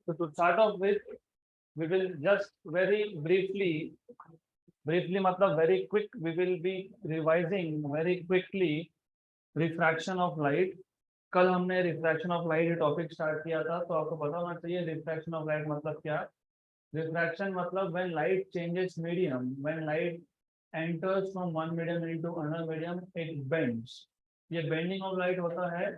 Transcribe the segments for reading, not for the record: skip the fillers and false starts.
So to start off with, we will just very briefly मतलब very quick, we will be revising very quickly refraction of light. कल हमने refraction of light topic start किया था, तो आपको पता होना चाहिए रिफ्रैक्शन ऑफ लाइट मतलब क्या। रिफ्रैक्शन मतलब when light changes medium, when light enters from one medium into another medium, it bends. ये बेंडिंग ऑफ लाइट होता है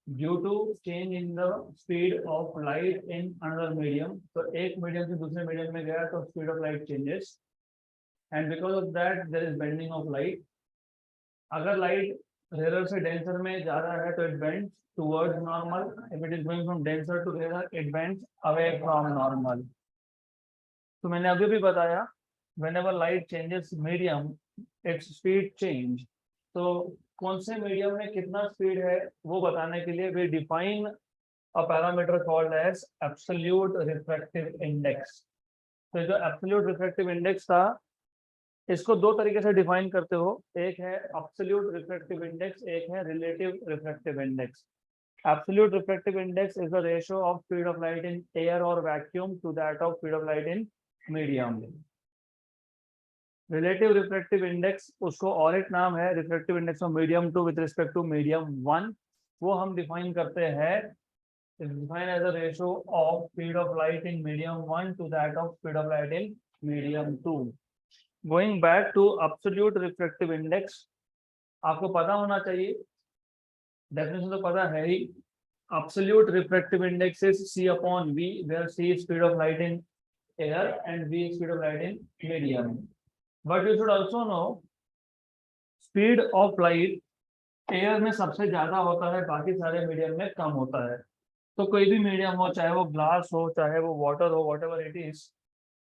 due to change in the speed of light in another medium. तो एक medium से दूसरे medium में गया तो speed of light changes, and because of that there is bending of light. अगर लाइट रेयर से डेंसर में जा रहा है तो it bends towards normal, if it is going from denser to rare it bends away from normal. तो मैंने अभी भी बताया whenever light changes medium its speed change. तो कौन से मीडियम में कितना स्पीड है वो बताने के लिए we define a parameter called as absolute refractive index. तो जो एब्सोल्यूट रिफ्रैक्टिव इंडेक्स था इसको दो तरीके से डिफाइन करते हो, एक है एब्सोल्यूट रिफ्रैक्टिव इंडेक्स, एक है relative refractive index. Absolute refractive index is the ratio of speed of light in air और vacuum to that of speed of light in medium. Relative refractive index उसको और एक नाम है refractive index of medium two with respect to medium one. वो हम define करते हैं define as a ratio of speed of light in medium one to that of speed of light in medium two. Going back to absolute refractive index, आपको पता होना चाहिए, definition तो पता है ही। Absolute refractive index is C upon V, where C is speed of light in air and V is speed of light in medium. But you should also know speed of light air में सबसे ज्यादा होता है, बाकी सारे medium में कम होता है। तो कोई भी मीडियम हो, चाहे वो ग्लास हो, चाहे वो वाटर हो, whatever it is,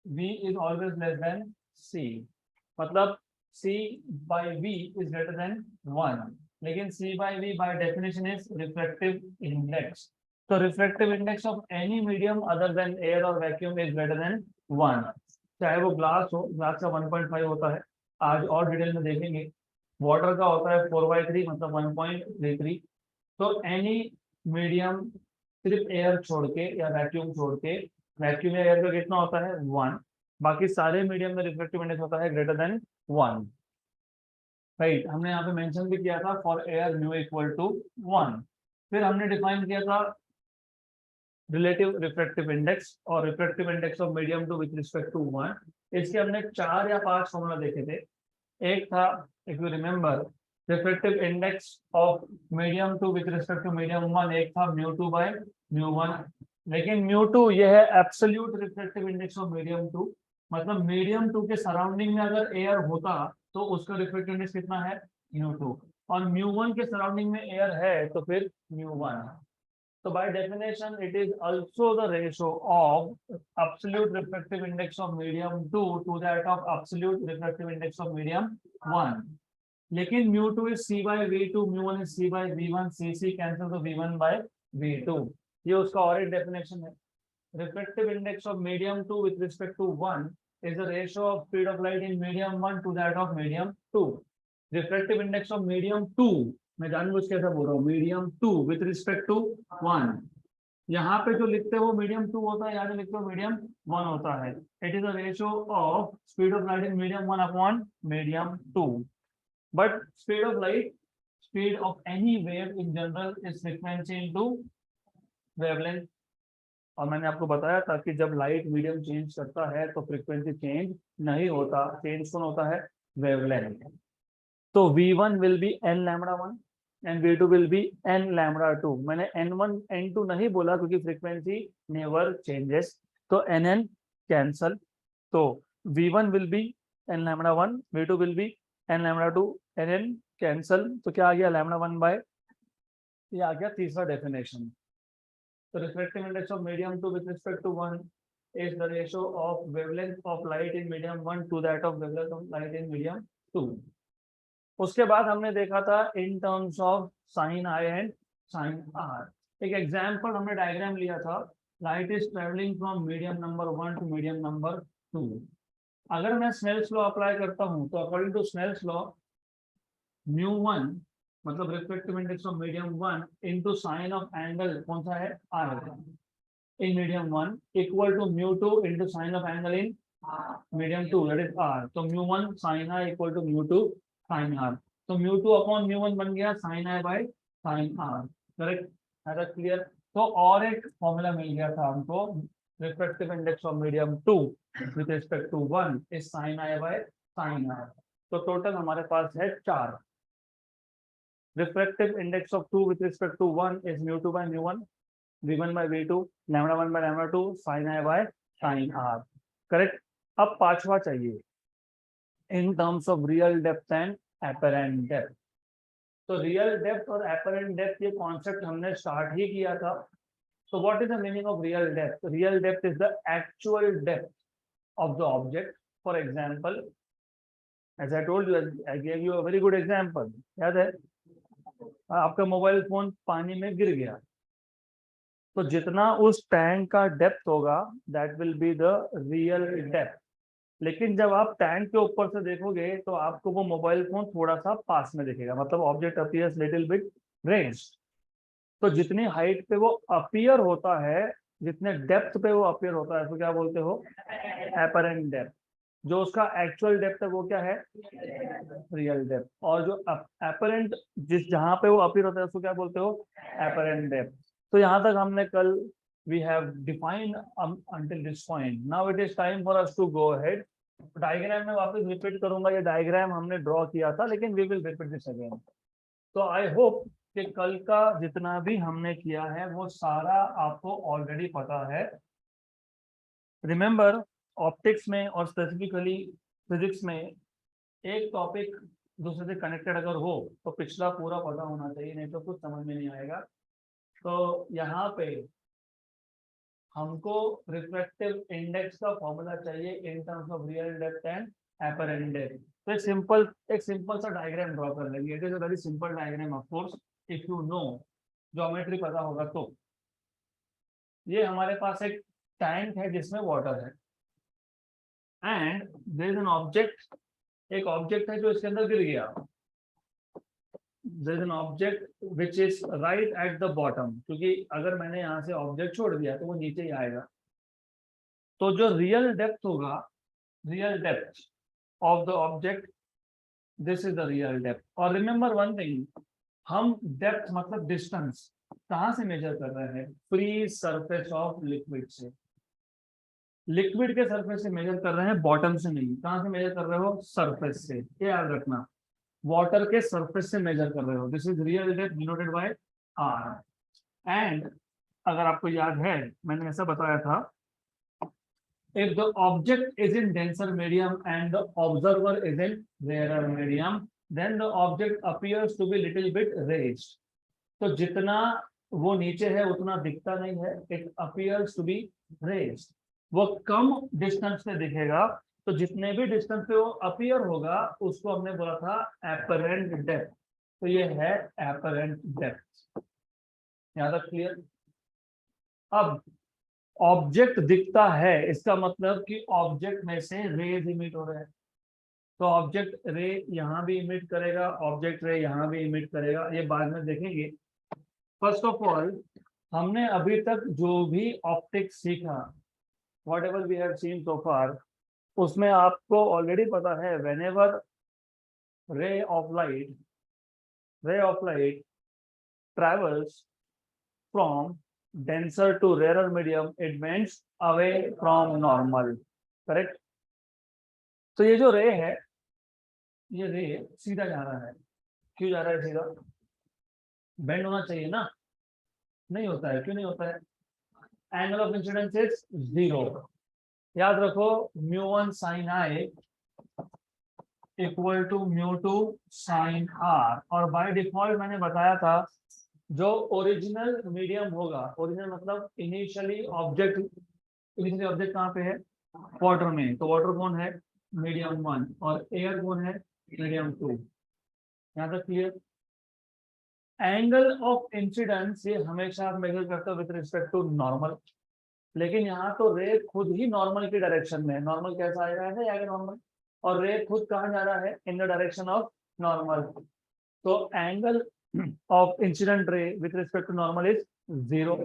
V is always less than C। मतलब C by V is greater than 1, लेकिन C by V by definition is refractive index। तो refractive index of any medium other than air or vacuum is greater than 1। चाहे वो glass हो, glass का 1.5 होता है, आज और डिटेल में देखेंगे। वाटर का होता है 4/3 मतलब 1.33। तो एनी मीडियम सिर्फ एयर छोड़ के या वैक्यूम छोड़ के, वैक्यूम या एयर का कितना होता है 1, बाकी सारे मीडियम में रिफ्रैक्टिव इंडेक्स होता है ग्रेटर देन 1। राइट, हमने यहाँ पे मेंशन भी किया था for air mu equal to 1। फिर हमने डिफाइन किया था रिलेटिव रिफ्रैक्टिव इंडेक्स और refractive index of medium two with respect to 1। इसके हमने 4 या 5 फॉर्मूला देखे थे। एक था, if you remember, refractive index of medium two with respect to medium 1, एक था μ2 बाय μ1। लेकिन μ2 ये है absolute refractive index of medium 2, मतलब मीडियम 2 के सराउंडिंग में अगर एयर होता तो उसका रिफ्रैक्टिव इंडेक्स कितना है μ2, और μ1 के सराउंडिंग में एयर है तो फिर μ1। So by definition, it is also the ratio of absolute refractive index of medium 2 to that of absolute refractive index of medium 1. लेकिन μ2 is C by V2, μ1 is C by V1, C cancel तो V1 by V2। ये उसका और एक definition है। Refractive index of medium 2 with respect to 1 is the ratio of speed of light in medium 1 to that of medium 2. Refractive index of medium 2, मैं जानबूझ के ऐसा बोल रहा हूँ, मीडियम 2 विथ रिस्पेक्ट टू 1। यहाँ पे जो लिखते हो मीडियम 2 होता है, यहाँ पे लिखते हो मीडियम 1 होता है। It is a ratio of speed of light in medium 1 upon medium 2। But speed of light, speed of any wave in general is frequency into wavelength. और मैंने आपको बताया था कि जब लाइट मीडियम चेंज करता है तो फ्रीक्वेंसी चेंज नहीं होता, चेंज कौन होता है, वेवलेंथ। तो V1 will be n lambda 1 and V2 will be n lambda 2। मैंने n1 n2 नहीं बोला क्योंकि फ्रीक्वेंसी नेवर चेंजेस, तो nn कैंसल। तो V1 will be n lambda 1, V2 will be n lambda 2, nn cancel. तो क्या आ गया lambda 1 बाय, ये आ गया तीसरा डेफिनेशन। तो refractive index of medium 2 with respect to 1 is the ratio of wavelength of light in medium 1 to that of wavelength of light in medium 2। उसके बाद हमने देखा था in terms of sine i and sine r. एक example हमने diagram लिया था, light is travelling from medium number 1 to medium number 2। अगर मैं स्नेल्स लॉ अप्लाई करता हूं तो अकॉर्डिंग टू स्नेल्स लॉ μ1 मतलब refractive index of medium 1 into sine of angle कौन सा है, आर होगा। in medium 1 equal to mu2 into sine of angle in medium 2, that is r. तो mu1 sin r equal to mu2 sin r. तो mu2 upon mu1 बन गया sin i by sin r. Correct, है ना clear? तो और एक formula मिल गया था हमको, refractive index of medium 2 with respect to 1 is sin i by sin r. तो टोटल हमारे पास है 4. Refractive index of 2 with respect to 1 is mu2 by mu1, v1 by v2, lambda 1 by lambda 2, sin i by sin r. Correct. अब पांचवा चाहिए, in terms of real depth and apparent depth. तो real depth और apparent depth ये concept हमने start ही किया था. So what is the meaning of real depth? Real depth is the actual depth of the object. For example, as I told you, I gave you a very good example. याद है, आपका mobile phone पानी में गिर गया, तो जितना उस टैंक का डेप्थ होगा that will be the real depth. लेकिन जब आप टैंक के ऊपर से देखोगे तो आपको वो मोबाइल फोन थोड़ा सा पास में दिखेगा, मतलब object appears little bit ranged. तो जितनी हाइट पे वो अपीयर होता है, जितने डेप्थ पे वो अपीयर होता है, तो क्या बोलते हो? Apparent depth. जो उसका एक्चुअल डेप्थ है वो क्या है? Real depth. और जो एपरेंट जिस जहां पे वो अपीयर होता है उसको क्या बोलते हो? Apparent depth. तो यहाँ तक हमने कल we have defined until this point. Now it is time for us to go ahead. Diagram में वापस रिपीट करूंगा, ये डायग्राम हमने ड्रॉ किया था, लेकिन we will repeat this again. तो I hope कि कल का जितना भी हमने किया है वो सारा आपको ऑलरेडी पता है. रिमेंबर, ऑप्टिक्स में और स्पेसिफिकली फिजिक्स में एक टॉपिक दूसरे से कनेक्टेड अगर हो तो पिछला पूरा पता होना चाहिए, नहीं तो कुछ समझ में नहीं आएगा. तो यहाँ पे हमको रिफ्रैक्टिव इंडेक्स का फॉर्मूला चाहिए इन terms of real depth and apparent depth. तो एक सिंपल सा डायग्राम ड्रॉ कर लेंगे. It is a very simple diagram of course if you know geometry पता होगा तो. ये हमारे पास एक टैंक है जिसमें वाटर है and there is an object. एक ऑब्जेक्ट है जो इसके अंदर गिर गया. there is an object which is right at the bottom, क्योंकि अगर मैंने यहाँ से ऑब्जेक्ट छोड़ दिया तो वो नीचे ही आएगा. तो जो रियल डेप्थ होगा, real depth of the object, this is the real depth. और रिमेंबर वन थिंग, हम डेप्थ मतलब डिस्टेंस कहाँ से मेजर कर रहे हैं? फ्री सरफेस ऑफ लिक्विड से. लिक्विड के सरफेस से मेजर कर रहे हैं, बॉटम से नहीं. कहाँ से मेजर कर रहे हो? सरफेस से. याद रखना, वाटर के सरफेस से मेजर कर रहे हो. This is real depth denoted by r. And अगर आपको याद है मैंने ऐसा बताया था, if the object is in denser medium and the observer is in rarer medium, then the object appears to be little bit raised. तो जितना वो नीचे है उतना दिखता नहीं है, it appears to be raised. वो कम डिस्टेंस पे दिखेगा. तो जितने भी डिस्टेंस पे वो अपीयर होगा उसको हमने बोला था एपरेंट डेप्थ. तो ये है एपरेंट डेप्थ. यहाँ तक क्लियर? अब ऑब्जेक्ट दिखता है, इसका मतलब कि ऑब्जेक्ट में से रेज इमिट हो रहे हैं. तो ऑब्जेक्ट रे यहाँ भी इमिट करेगा, ऑब्जेक्ट रे यहाँ भी इमिट करेगा, ये बाद में देखेंगे. फर्स्ट ऑफ ऑल, हमने अभी तक जो भी ऑप्टिक्स सीखा, व्हाटएवर वी हैव सीन सो फार, उसमें आपको ऑलरेडी पता है whenever ray of light travels from denser to rarer medium, it bends away from normal. Correct? तो ये जो रे है, ये रे सीधा जा रहा है. क्यों जा रहा है सीधा? बेंड होना चाहिए ना, नहीं होता है. क्यों नहीं होता है? Angle of incidence is 0. याद रखो, mu1 sin i equal to mu2 sin r. और बाय डिफॉल्ट मैंने बताया था जो ओरिजिनल मीडियम होगा, ओरिजिनल मतलब इनिशियली ऑब्जेक्ट कहाँ पे है? वाटर में. तो वाटर कौन है? मीडियम 1. और एयर कौन है? मीडियम 2. यहाँ तक क्लियर? एंगल ऑफ इंसिडेंस ये हमेशा आप मेजर करते हो विद रिस्पेक्ट टू नॉर्मल. लेकिन यहाँ तो रे खुद ही नॉर्मल की डायरेक्शन में है. नॉर्मल कैसा आएगा? ऐसे आएगा नॉर्मल. और रे खुद कहाँ जा रहा है? In the direction of normal. तो angle of incident ray with respect to normal is 0.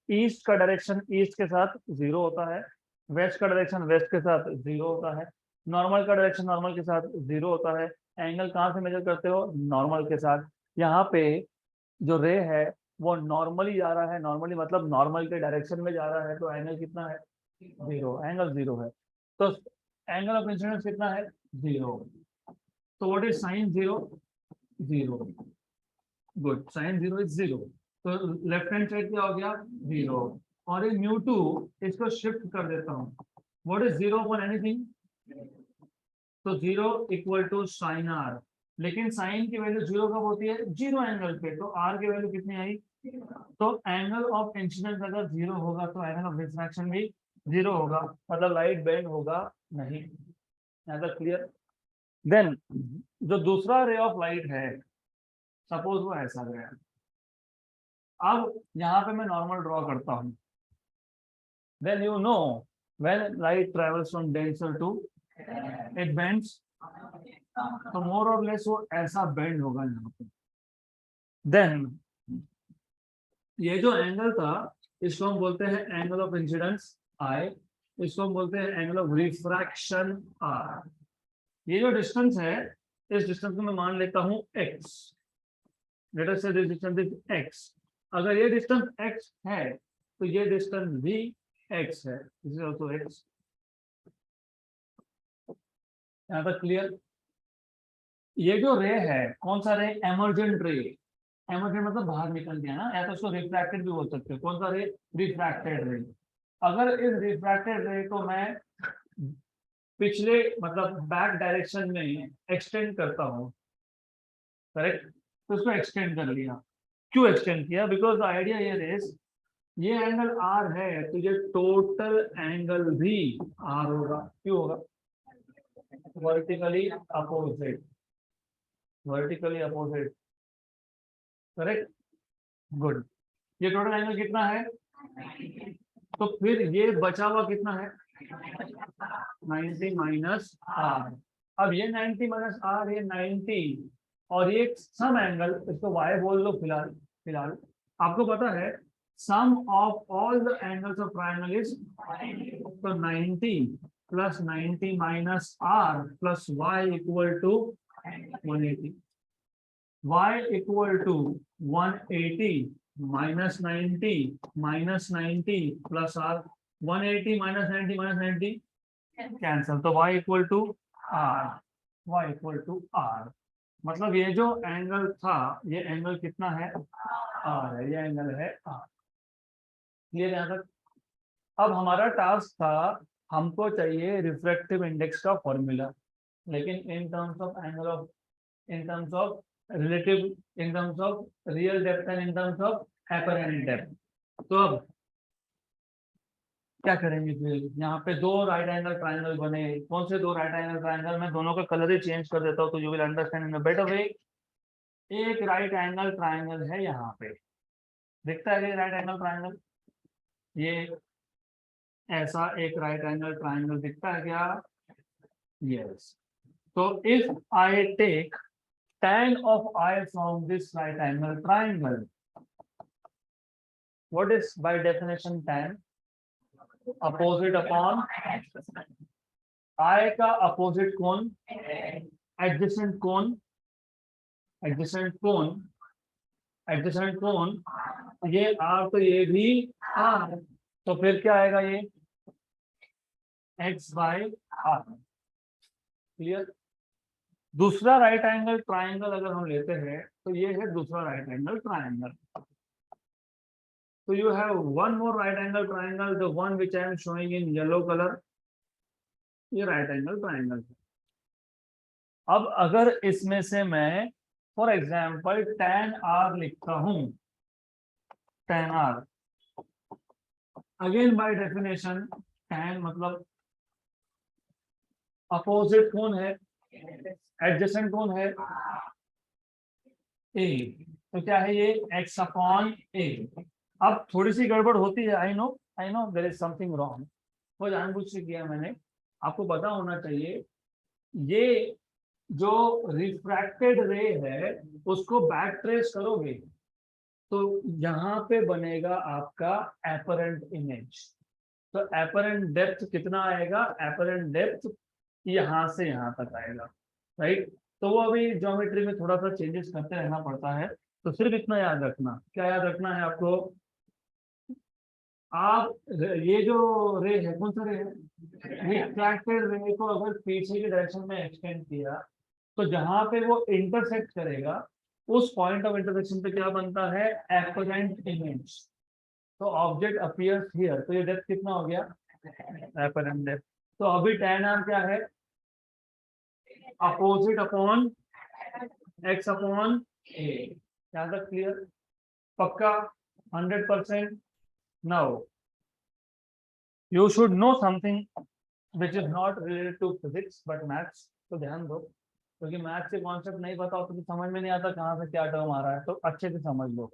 East का डायरेक्शन ईस्ट के साथ 0 होता है, वेस्ट का डायरेक्शन वेस्ट के साथ 0 होता है, नॉर्मल का डायरेक्शन नॉर्मल के साथ 0 होता है। एंगल कहाँ से मेजर करते हो? नॉर्मल के साथ। यहाँ पे जो रे है वो नॉर्मली जा रहा है, नॉर्मली मतलब नॉर्मल के डायरेक्शन में जा रहा है, तो एंगल कितना है? 0, एंगल 0 है। तो एंगल ऑफ इंसिडेंस कितना है? 0। तो what is sine 0? 0। Good, sine 0 is 0। तो लेफ्ट हैंड साइड क्या हो गया? 0। और ये µ2 इसको शिफ्ट कर देता हूँ। What is 0 upon anything? तो 0 इक्वल टू साइन आर। लेकिन साइन की वैल्यू 0 कब होती है? 0 एंगल पे। तो आर की वैल्यू कितनी आई? तो एंगल ऑफ इंसिडेंस अगर 0 होगा तो एंगल ऑफ रिफ्रैक्शन भी 0 होगा, मतलब लाइट बेंड होगा नहीं। ऐसा क्लियर? देन जो दूसरा रे ऑफ लाइट है, सपोज वो ऐसा गया। अब यहाँ पे मैं नॉर्मल ड्रॉ करता हूँ। Then you know when light travels from denser to it bends, तो मोर और लेस वो ऐसा बेंड होगा यहाँ पे। देन ये जो एंगल था इसको हम बोलते हैं एंगल ऑफ इंसिडेंस आई, इसको हम बोलते हैं एंगल ऑफ रिफ्रैक्शन आर। ये जो डिस्टेंस है, इस डिस्टेंस को मैं मान लेता हूँ x। लेट अस से दिस डिस्टेंस इज x। अगर ये डिस्टेंस x है तो ये डिस्टेंस भी x है, दिस इज आल्सो x। यहाँ तक क्लियर? ये जो रे है, कौन सा रे? एमर्जेंट रे। एमर्जेंट मतलब बाहर निकल गया ना, या तो उसको रिफ्रैक्टेड भी बोल सकते हो। कौन सा रे? रिफ्रैक्टेड रे। अगर इस रिफ्रैक्टेड रे को मैं पिछले मतलब बैक डायरेक्शन में एक्सटेंड करता हूँ, करेक्ट, तो उसको एक्सटेंड कर लिया। क्यों एक्सटेंड किया? बिकॉज द आइडिया ये इज, ये एंगल आर है तो ये टोटल एंगल भी आर होगा। क्यों होगा? Vertically opposite, vertically opposite, correct. Good. ये टोटल एंगल कितना है? तो फिर ये बचा हुआ कितना है? 90 माइनस आर। अब ये 90 माइनस आर, ये 90, और ये सम एंगल, इसको y बोल लो फिलहाल। फिलहाल आपको पता है sum of all the angles of triangle is, तो 90 plus 90 minus R plus y equal to 180। y equal to 180 minus 90 plus R. 180 minus 90 minus 90 cancel, तो y equal to R. y equal to R. मतलब ये जो angle था, ये angle कितना है? Are है। ये एंगल है आर। क्लियर यहाँ तक? अब हमारा टास्क था, हमको चाहिए रिफ्रैक्टिव इंडेक्स का फॉर्मूला, लेकिन इन terms of angle of, in terms of relative, in terms of real depth and in terms of apparent depth. तो अब क्या करेंगे? फिर यहाँ पे दो राइट एंगल ट्रायंगल बने। कौन से दो राइट एंगल ट्रायंगल? मैं दोनों का कलर ही चेंज कर देता हूँ तो you will understand in a better way. एक राइट एंगल ट्रायंगल है यहाँ पे, दिखता है ये राइट एंगल ट्रायंगल? ये ऐसा एक राइट एंगल ट्रायंगल दिखता है क्या? यस। तो if I take tan of I from this right angle triangle, what is by definition tan? Opposite upon I का अपोजिट कोण, एडजेसेंट कोण, एडजेसेंट कोण, एडजेसेंट कोण, ये R तो ये भी R, तो फिर क्या आएगा? ये x बाय R। क्लियर? दूसरा राइट एंगल ट्रायंगल अगर हम लेते हैं तो ये है दूसरा राइट एंगल ट्रायंगल। तो you have one more right angle triangle, the one which I am showing in yellow color, ये राइट एंगल ट्रायंगल है। अब अगर इसमें से मैं फॉर एग्जाम्पल tan r लिखता हूं, tan r, again by definition tan मतलब अपोजिट कौन है, एडजेसेंट कौन है, a, तो क्या है ये x अपॉन a। अब थोड़ी सी गड़बड़ होती है, I know there is something wrong, वो जानबूझ से किया मैंने। आपको पता होना चाहिए ये जो रिफ्रैक्टेड रे है उसको बैक ट्रेस करोगे तो यहाँ पे बनेगा आपका एपरेंट इमेज। तो एपरेंट डेप्थ कितना आएगा, एपरेंट डेप्थ यहाँ से यहाँ तक आएगा, राइट। तो वो अभी ज्योमेट्री में थोड़ा सा चेंजेस करते रहना पड़ता है। तो सिर्फ इतना याद रखना, क्या याद रखना है आपको, आप ये जो रे है, कौन सा रे है, रिफ्रैक्टेड रे को अगर पीछे की डायरेक्शन में एक्सटेंड किया, तो जहां पे वो इंटरसेक्ट करेगा उस पॉइंट ऑफ इंटरसेक्शन पे क्या बनता है, एपरेंट इमेज। तो ऑब्जेक्ट अपीयर्स हियर, तो ये डेप्थ कितना हो गया, एपरेंट डेप्थ। तो अभी tan r क्या है, opposite upon x upon a। यहाँ तक क्लियर, पक्का 100%। Now you should know something which is not related to physics but maths. तो ध्यान दो, क्योंकि मैथ्स के कॉन्सेप्ट नहीं पता हो तो समझ में नहीं आता कहाँ से क्या टर्म आ रहा है, तो अच्छे से समझ लो।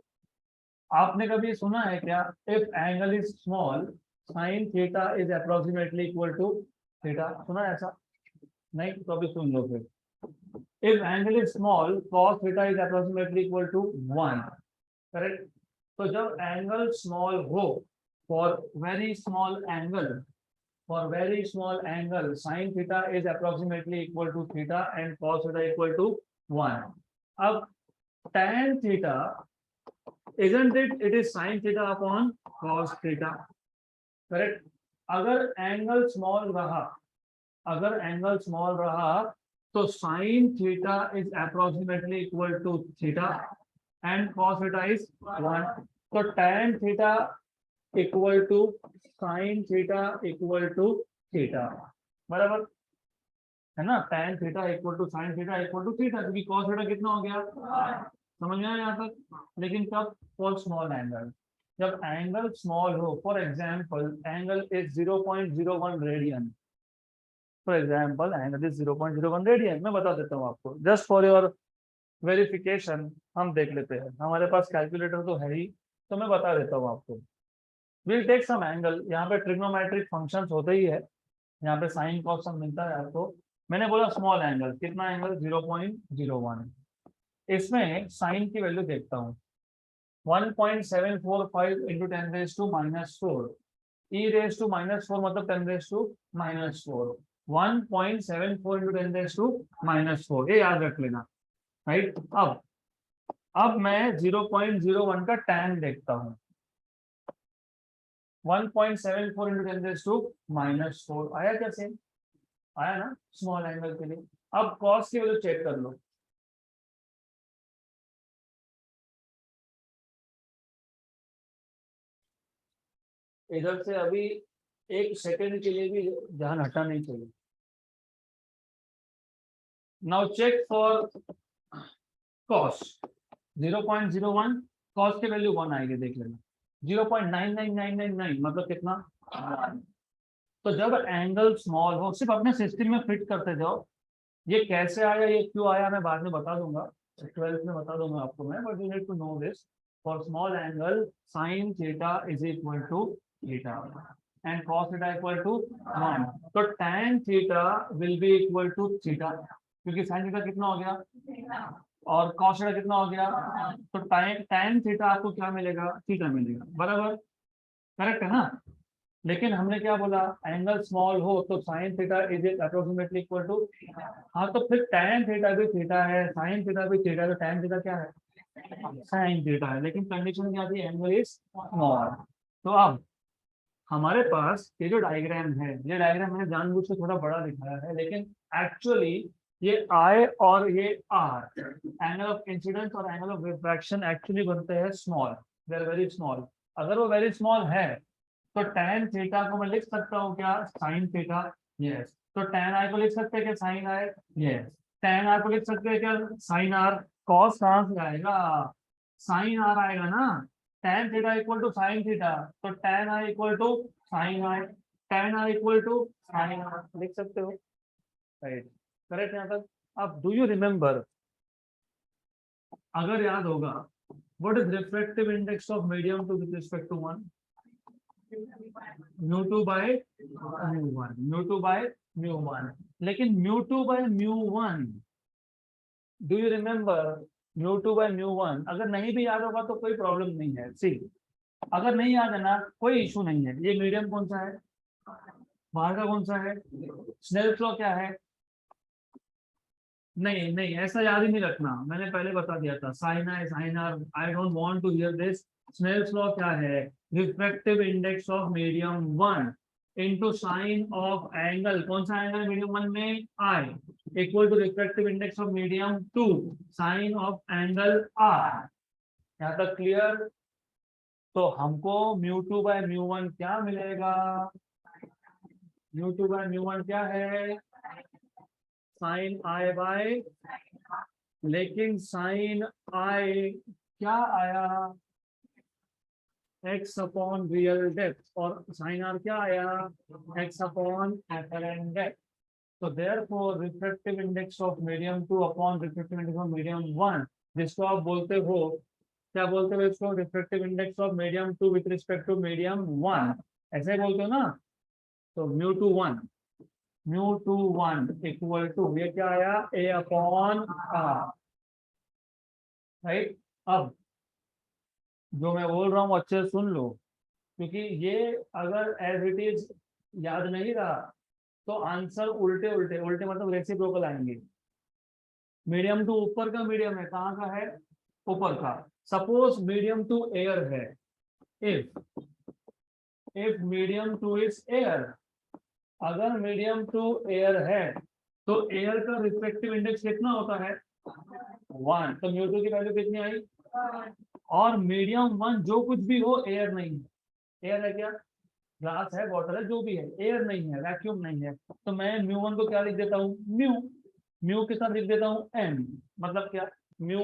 आपने कभी सुना है क्या, if angle is small sine theta is approximately equal to theta, सुना है ऐसा? नहीं तो अभी सुन लो फिर। If angle is small cos theta is approximately equal to 1, correct. तो जब एंगल स्मॉल हो, for very small angle, for very small angle sin theta is approximately equal to theta and cos theta equal to 1. अब tan theta, isn't it, it is sin theta upon cos theta, correct। अगर angle small रहा, अगर angle small रहा तो sin theta is approximately equal to theta and cos theta is 1। तो tan theta equal to sine theta equal to theta, बराबर है ना। tan theta equal to sine theta equal to theta, क्योंकि cos theta कितना हो गया, समझ में आया यहाँ तक। लेकिन कब, फॉर स्मॉल एंगल, जब एंगल स्मॉल हो, for example angle is 0.01 radian, for example angle is 0.01 radian. मैं बता देता हूँ आपको, जस्ट फॉर योर वेरिफिकेशन हम देख लेते हैं, हमारे पास कैलकुलेटर तो है ही, तो मैं बता देता हूँ आपको। विल टेक सम एंगल, यहाँ पे ट्रिग्नोमेट्रिक फंक्शंस होते ही है, यहाँ पे साइन कॉस सब मिलता है आपको। मैंने बोला स्मॉल एंगल, कितना एंगल, 0.01। इसमें साइन की वैल्यू देखता हूँ, 1.745 इंटू 10⁻⁻⁴, e रेज टू -4 मतलब 10⁻⁻⁴, 1.74 इंटू 10⁻⁻⁴, ये याद रख लेना, राइट। अब मैं 0.01 का tan देखता हूँ, 1.74 इंटू 10⁻⁻⁴ आया क्या, सेम आया ना स्मॉल एंगल के लिए। अब कॉस की वैल्यू चेक कर लो, इधर से अभी एक सेकंड के लिए भी ध्यान हटा नहीं चाहिए। Now check for cos 0.01, cos की वैल्यू 1 आएगी, देख लेना। 0.99999 मतलब कितना, 1। तो जब एंगल स्मॉल हो, सिर्फ अपने सिस्टम में फिट करते जाओ। ये कैसे आया, ये क्यों आया, मैं बाद में बता दूंगा, 12th में बता दूंगा आपको मैं, but you need to know this. For small angle sine theta is equal to theta and cos theta equal to 1। तो tan theta will be equal to theta, क्योंकि sin थीटा कितना हो गया और cos थीटा कितना हो गया, तो tan थीटा आपको क्या मिलेगा, थीटा मिलेगा, बराबर, करेक्ट है ना। लेकिन हमने क्या बोला, एंगल स्मॉल हो तो sine theta is approximately equal to, हाँ तो फिर tan थीटा भी थीटा है, साइन थीटा भी थीटा है, तो tan थीटा क्या है, साइन थीटा है। लेकिन कंडीशन क्या थी, एंगल इज स्मॉल। तो अब हमारे पास ये जो डायग्राम है, ये डायग्राम मैंने जानबूझ के थोड़ा बड़ा दिखाया है, लेकिन एक्चुअली ये I और ये R, एंगल ऑफ इंसिडेंस और एंगल ऑफ रिफ्रैक्शन एक्चुअली बनते हैं small, they are very small. अगर वो वेरी स्मॉल है तो tan थीटा को मैं लिख सकता हूँ क्या, sin थीटा, यस। तो tan I को लिख सकते हैं क्या, sin I, yes. tan R को लिख सकते हैं क्या, sin R। cos कहाँ से आएगा, sin R आएगा ना। tan theta equal to sin theta, तो tan I equal to sin I, tan R equal to sin R लिख सकते हो, राइट, करेक्ट यहाँ तक। अब डू यू रिमेम्बर, अगर याद होगा, what is refractive index of medium two with respect to 1, μ2 by μ1, μ2 by μ1। लेकिन μ2 बाय μ1, डू यू रिमेम्बर μ2/μ1 अगर नहीं भी याद होगा तो कोई प्रॉब्लम नहीं है। सी अगर नहीं याद है ना कोई इशू नहीं है। ये मीडियम कौन सा है, बाहर का कौन सा है, स्नेल्स लॉ क्या है, नहीं नहीं ऐसा याद ही नहीं रखना, मैंने पहले बता दिया था। Sine I sine R, I don't want to hear this. Snell's law क्या है, refractive index of medium 1 into sine of angle, कौन सा एंगल मीडियम 1 में, I, equal to refractive index of medium 2 sine of angle R. यहाँ तक clear. तो हमको μ2/μ1 क्या मिलेगा, μ2/μ1 क्या है, साइन आई बाय, लेकिन साइन आई क्या आया, x अपॉन रियल डेप्थ, और साइन आर क्या आया, x अपॉन एपरेंट डेप्थ। तो therefore refractive index of medium 2 upon refractive index of medium 1, जिसको आप बोलते हो, क्या बोलते हो इसको, refractive index of medium 2 with respect to medium 1, ऐसे बोलते हो ना। तो μ2/1 इक्वल टू, ये क्या आया, a अपॉन आर, राइट। अब जो मैं बोल रहा हूँ अच्छे से सुन लो, क्योंकि ये अगर एज इट इज याद नहीं रहा तो आंसर उल्टे उल्टे उल्टे मतलब रेसिप्रोकल आएंगे। मीडियम टू ऊपर का मीडियम है, कहाँ का है, ऊपर का। सपोज मीडियम टू एयर है, if medium two is air, अगर मीडियम टू एयर है तो एयर का रिफ्रैक्टिव इंडेक्स कितना होता है, 1, तो μ2 की वैल्यू कितनी आई, और मीडियम 1 जो कुछ भी हो एयर नहीं है, एयर है क्या, ग्लास है, वाटर है, जो भी है, एयर नहीं है, वैक्यूम नहीं है, तो मैं μ1 को क्या लिख देता हूँ, म्यू के साथ लिख देता हूँ m, मतलब क्या, mu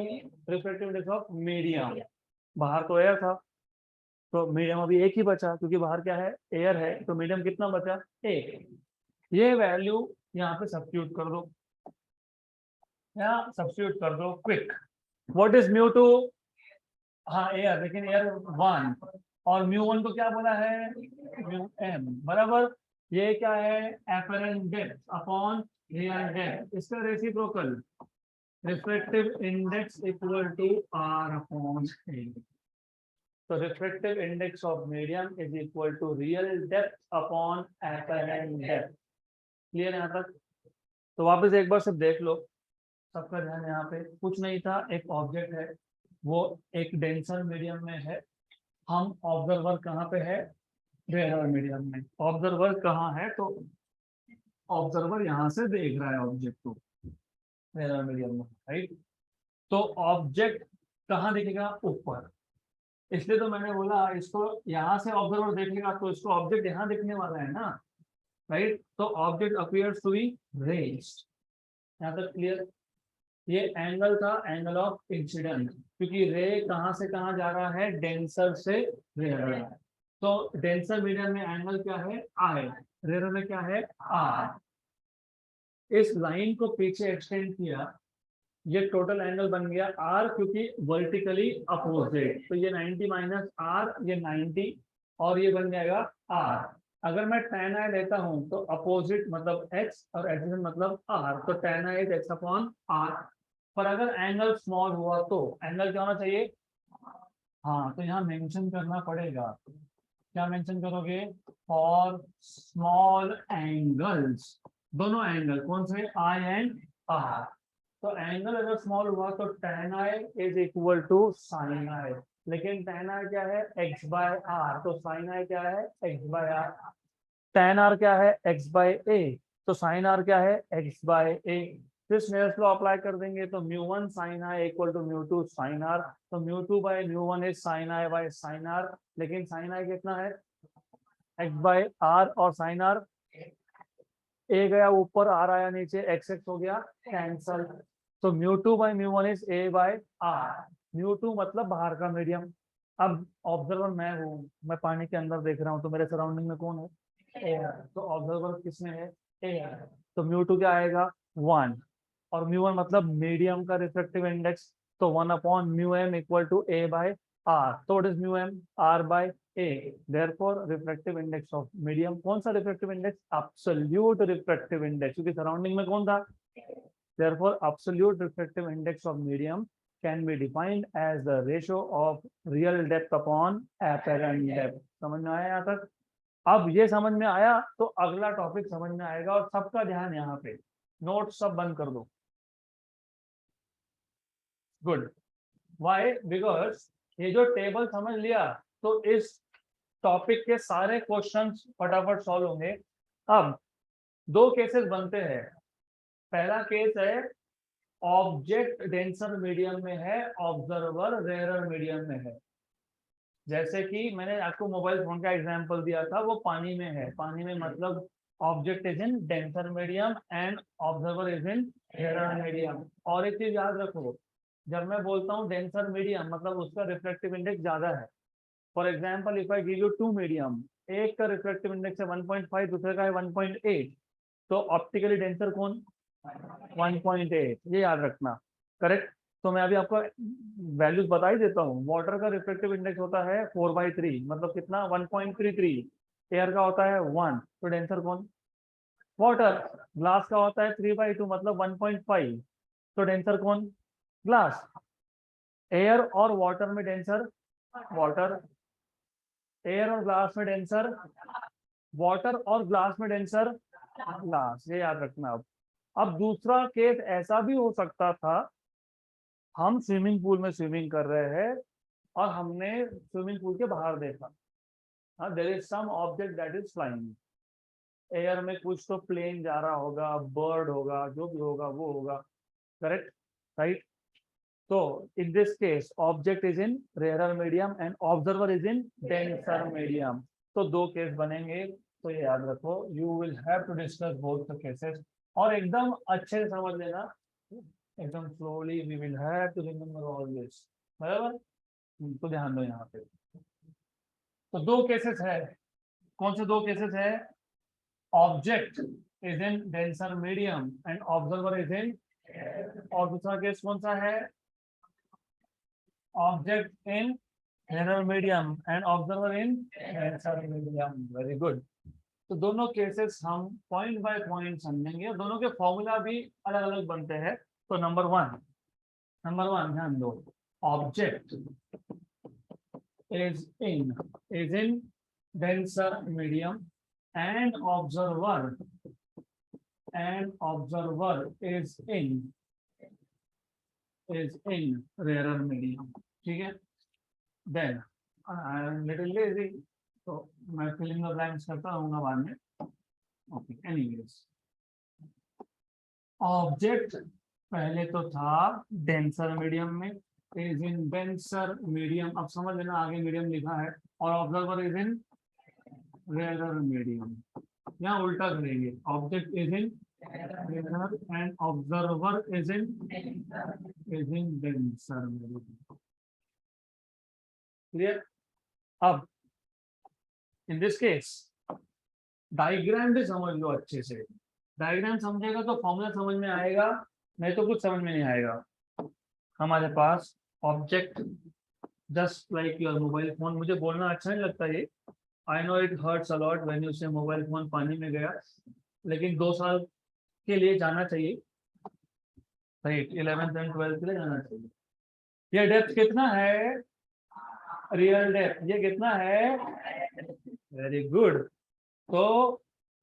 refractive index of medium, बाहर तो एयर था तो मीडियम अभी एक ही बचा, क्योंकि बाहर क्या है, एयर है, तो मीडियम कितना बचा, एक। ये वैल्यू यहाँ पे सब्स्टिट्यूट कर दो, यहाँ सब्स्टिट्यूट कर दो क्विक। व्हाट इज μ2, हाँ एयर, लेकिन एयर 1, और μ1 को क्या बोला है, μm, बराबर। ये क्या है, apparent depth upon real depth, इसका reciprocal, refractive index equal to r upon a। तो refractive index of medium is equal to real depth upon apparent depth. Clear यहाँ तक। तो वापस एक बार सिर्फ देख लो, सबका ध्यान यहाँ पे, कुछ नहीं था, एक ऑब्जेक्ट है, वो एक डेंसर मीडियम में है, हम ऑब्जर्वर कहाँ पे है, रेयर मीडियम में। ऑब्जर्वर कहाँ है, तो ऑब्जर्वर यहाँ से देख रहा है ऑब्जेक्ट को, रेयर मीडियम में, राइट। तो ऑब्जेक्ट कहाँ दिखेगा, ऊपर, इसलिए तो मैंने बोला इसको यहाँ से ऑब्जर्वर देखेगा तो इसको ऑब्जेक्ट यहाँ दिखने वाला है ना, राइट। तो object appears to be raised, यहाँ तक क्लियर। ये एंगल था, एंगल ऑफ इंसिडेंट, क्योंकि रे कहाँ से कहाँ जा रहा है, डेंसर से रेयर। तो डेंसर मीडियम में एंगल क्या है, आई, रेयर में क्या है, आर। इस लाइन को पीछे एक्सटेंड किया, ये टोटल एंगल बन गया आर, क्योंकि वर्टिकली अपोजिट, तो ये 90 माइनस आर, ये 90, और ये बन जाएगा आर। अगर मैं tan i लेता हूं तो अपोजिट मतलब x और एडजेसेंट मतलब r, तो tan i is x upon r। पर अगर एंगल स्मॉल हुआ तो एंगल क्या होना चाहिए, हाँ, तो यहाँ मेंशन करना पड़ेगा, क्या मेंशन करोगे, फॉर स्मॉल एंगल्स, दोनों एंगल कौन से, आई एंड आर। तो एंगल अगर स्मॉल हुआ तो tan i is equal to sin i, लेकिन tan i क्या है, x बाय आर, तो sin i क्या है, x by r. tan r क्या है, x बाय a, तो sin r क्या है, x बाय a। फिर स्नेल्स लॉ अप्लाई कर देंगे, तो μ1 sin i equal to μ2 sin r, तो μ2 by μ1 is sin i by sin r, लेकिन sin i कितना है, x बाय r, और sin r a गया ऊपर, r आया नीचे, x हो गया कैंसल। तो μ2 by μ1 is a by r, μ2 मतलब बाहर का मीडियम। अब ऑब्जर्वर मैं हूँ, मैं पानी के अंदर देख रहा हूँ, तो मेरे सराउंडिंग में कौन है, एयर, तो ऑब्जर्वर किसमें है, एयर, तो μ2 क्या आएगा, 1, और μ1 मतलब मीडियम का रिफ्रैक्टिव इंडेक्स, तो 1 upon μm equal to a by r, तो it is μm r by a। Therefore refractive index of medium, कौन सा refractive index, absolute refractive index, क्योंकि सराउंडिंग में कौन था, therefore absolute refractive index of medium can be defined as the ratio of real depth upon apparent depth. समझ में आया यहाँ तक? अब ये समझ में आया तो अगला टॉपिक समझ में आएगा, और सबका ध्यान यहाँ पे, नोट सब बंद कर दो. गुड. वाई? बिकॉज ये जो टेबल समझ लिया तो इस टॉपिक के सारे क्वेश्चंस फटाफट सॉल्व होंगे. अब दो केसेस बनते हैं. पहला केस है ऑब्जेक्ट डेंसर मीडियम में है, ऑब्जर्वर रेयरर मीडियम में है. जैसे कि मैंने आपको मोबाइल फोन का एग्जांपल दिया था, वो पानी में है. पानी में मतलब object is in denser medium and observer is in rarer medium. और एक चीज याद रखो, जब मैं बोलता हूँ डेंसर मीडियम मतलब उसका रिफ्लेक्टिव इंडेक्स ज्यादा है. For example if I give you two medium, एक का रिफ्लेक्टिव इंडेक्स है 1.5, दूसरे का है 1.8, तो ऑप्टिकली डेंसर कौन? 1.8. ये याद रखना. करेक्ट. तो मैं अभी आपको वैल्यूज बता ही देता हूँ. वाटर का रिफ्लेक्टिव इंडेक्स होता है 4/3, मतलब कितना? 1.33. एयर का होता है 1, तो डेंसर कौन? वाटर. ग्लास का होता है 3/2, मतलब 1.5, तो डेंसर कौन? ग्लास. एयर और वाटर में डेंसर वाटर. एयर और ग्लास में डेंसर वाटर, और ग्लास में डेंसर ग्लास. ये याद रखना. अब दूसरा केस ऐसा भी हो सकता था, हम स्विमिंग पूल में स्विमिंग कर रहे हैं और हमने स्विमिंग पूल के बाहर देखा, there is some object that is flying. Air में कुछ तो प्लेन जा रहा होगा, बर्ड होगा, जो भी होगा वो होगा. करेक्ट. राइट. तो in this case object is in rarer medium and observer is in denser medium. तो दो केस बनेंगे, तो ये याद रखो. You will have to discuss both the cases. और एकदम अच्छे से समझ लेना, एकदम slowly we will have to remember all this. बराबर. तो ध्यान दो यहाँ पे. तो दो केसेस है. कौन से दो केसेस है? Object is in denser medium and observer is इन. और दूसरा केस कौन सा है? Object in rarer medium and observer in denser medium. Very good. तो दोनों केसेस हम पॉइंट बाय पॉइंट समझेंगे, और दोनों के फॉर्मूला भी अलग अलग बनते हैं. तो नंबर वन ध्यान दो. Object is in denser medium and observer is in rarer medium. ठीक है. Then I am little lazy, तो मैं फिलिंग द ब्लैंक्स करता रहूंगा बाद में. ओके. एनीवेज, ऑब्जेक्ट पहले तो था डेंसर मीडियम में, इज इन डेंसर मीडियम. अब समझ लेना आगे मीडियम लिखा है. और observer is in rare medium. यहाँ उल्टा करेंगे. Object is in rare and observer is in denser medium. Clear. अब इन दिस केस डायग्राम भी समझ लो अच्छे से. डायग्राम समझेगा तो फॉर्मूला समझ में आएगा, नहीं तो कुछ समझ में नहीं आएगा. हमारे पास object just like your mobile phone. मुझे बोलना अच्छा नहीं लगता ये, I know it hurts a lot when you say mobile phone पानी में गया, लेकिन 2 साल के लिए जाना चाहिए. राइट. 11th एंड 12th के लिए जाना चाहिए. ये डेप्थ कितना है? Real depth. ये कितना है? Very good. तो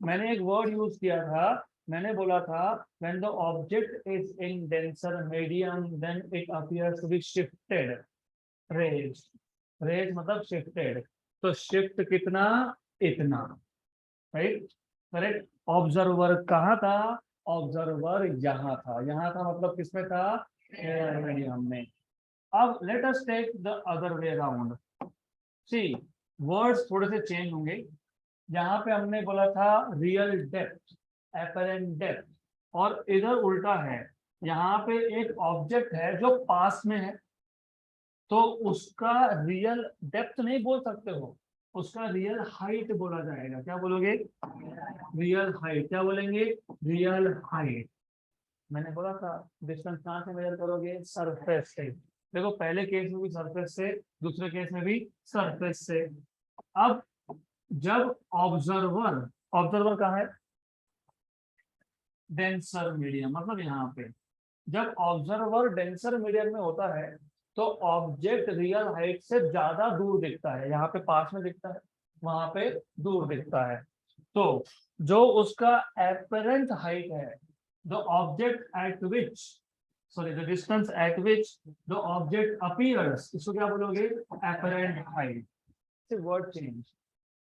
मैंने एक वर्ड यूज किया था, मैंने बोला था when the object is in denser medium then it appears to be shifted. raised मतलब shifted. तो शिफ्ट कितना? इतना. राइट. करेक्ट. ऑब्जर्वर कहाँ था? ऑब्जर्वर यहाँ था. यहाँ था मतलब किसमें था? मीडियम में. अब let us take the other way around. See words थोड़े से चेंज होंगे. यहाँ पे हमने बोला था रियल डेप्थ, एपरेंट डेप्थ, और इधर उल्टा है. यहाँ पे एक ऑब्जेक्ट है जो पास में है, तो उसका रियल डेप्थ नहीं बोल सकते हो, उसका रियल हाइट बोला जाएगा. क्या बोलोगे? Real height. क्या बोलेंगे? Real height. मैंने बोला था डिस्टेंस कहाँ से मेजर करोगे? सरफेस से. देखो पहले केस में भी सरफेस से, दूसरे केस में भी सरफेस से. अब जब ऑब्जर्वर कहाँ है? डेंसर मीडियम मतलब यहाँ पे. जब ऑब्जर्वर डेंसर मीडियम में होता है तो ऑब्जेक्ट रियल हाइट से ज्यादा दूर दिखता है। यहाँ पे पास में दिखता है, वहां पे दूर दिखता है। तो जो उसका एपरेंट हाइट है, the object at which, sorry the distance eight which the object appears, इसको क्या बोलोगे? Apparent height. Word change,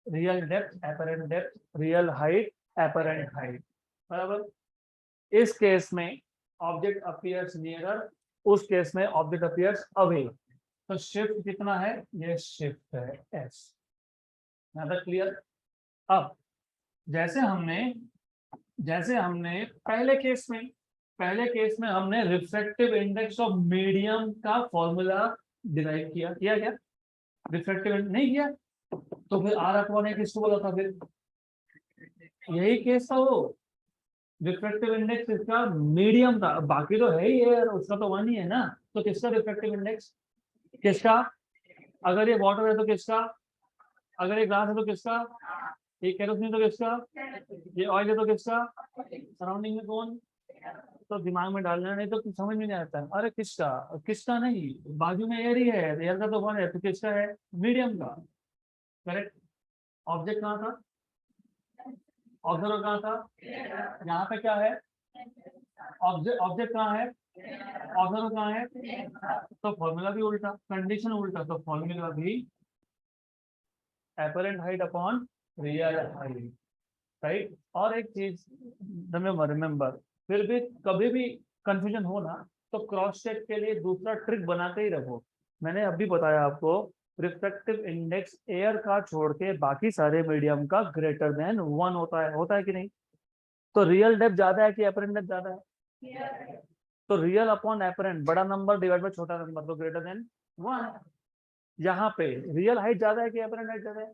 real depth, apparent depth, real height, apparent height, बराबर। इस केस में ऑब्जेक्ट अपीयर्स नियरर, उस केस में object appears away. तो shift कितना है? ये शिफ्ट है एस। क्लियर? अब जैसे हमने पहले केस में हमने रिफ्रैक्टिव इंडेक्स ऑफ मीडियम का फॉर्मूला डिराइव किया क्या? रिफ्रैक्टिव नहीं किया? तो फिर आर अपॉन ए किसको बोला था? फिर यही केस था वो, रिफ्रैक्टिव इंडेक्स इसका मीडियम था। बाकी तो है ही है, उसका तो वन ही है ना। तो किसका रिफ्रैक्टिव इंडेक्स? किसका? अगर ये वाटर है तो किसका? अगर ये ग्लास है तो किसका? ये केरोसिन तो किसका? ये ऑयल है तो किसका? सराउंडिंग में कौन? तो दिमाग में डालना, नहीं तो समझ में नहीं आता है। अरे किसका? किसका नहीं, बाजू में एयर ही है, एयर का तो वन है, तो किसका है? मीडियम का। करेक्ट। ऑब्जेक्ट कहाँ था? ऑब्जर्वर कहाँ था? यहाँ पे क्या है? ऑब्जेक्ट कहाँ है? ऑब्जर्वर कहाँ है? तो फॉर्मूला भी उल्टा, कंडीशन उल्टा, तो फॉर्मूला भी apparent height upon real height, right. और एक चीज रिमेम्बर, फिर भी कभी भी कंफ्यूजन हो ना, तो क्रॉस चेक के लिए दूसरा ट्रिक बनाते ही रखो। मैंने अभी बताया आपको, रिफ्रैक्टिव इंडेक्स एयर का छोड़ के बाकी सारे मीडियम का ग्रेटर देन वन होता है कि नहीं? तो रियल डेप्थ ज्यादा है कि एपरेंट डेप्थ ज्यादा है? तो रियल अपॉन एपरेंट, बड़ा नंबर डिवाइड बाय छोटा नंबर, तो ग्रेटर देन वन। यहाँ पे रियल हाइट ज्यादा है कि एपरेंट हाइट ज्यादा है?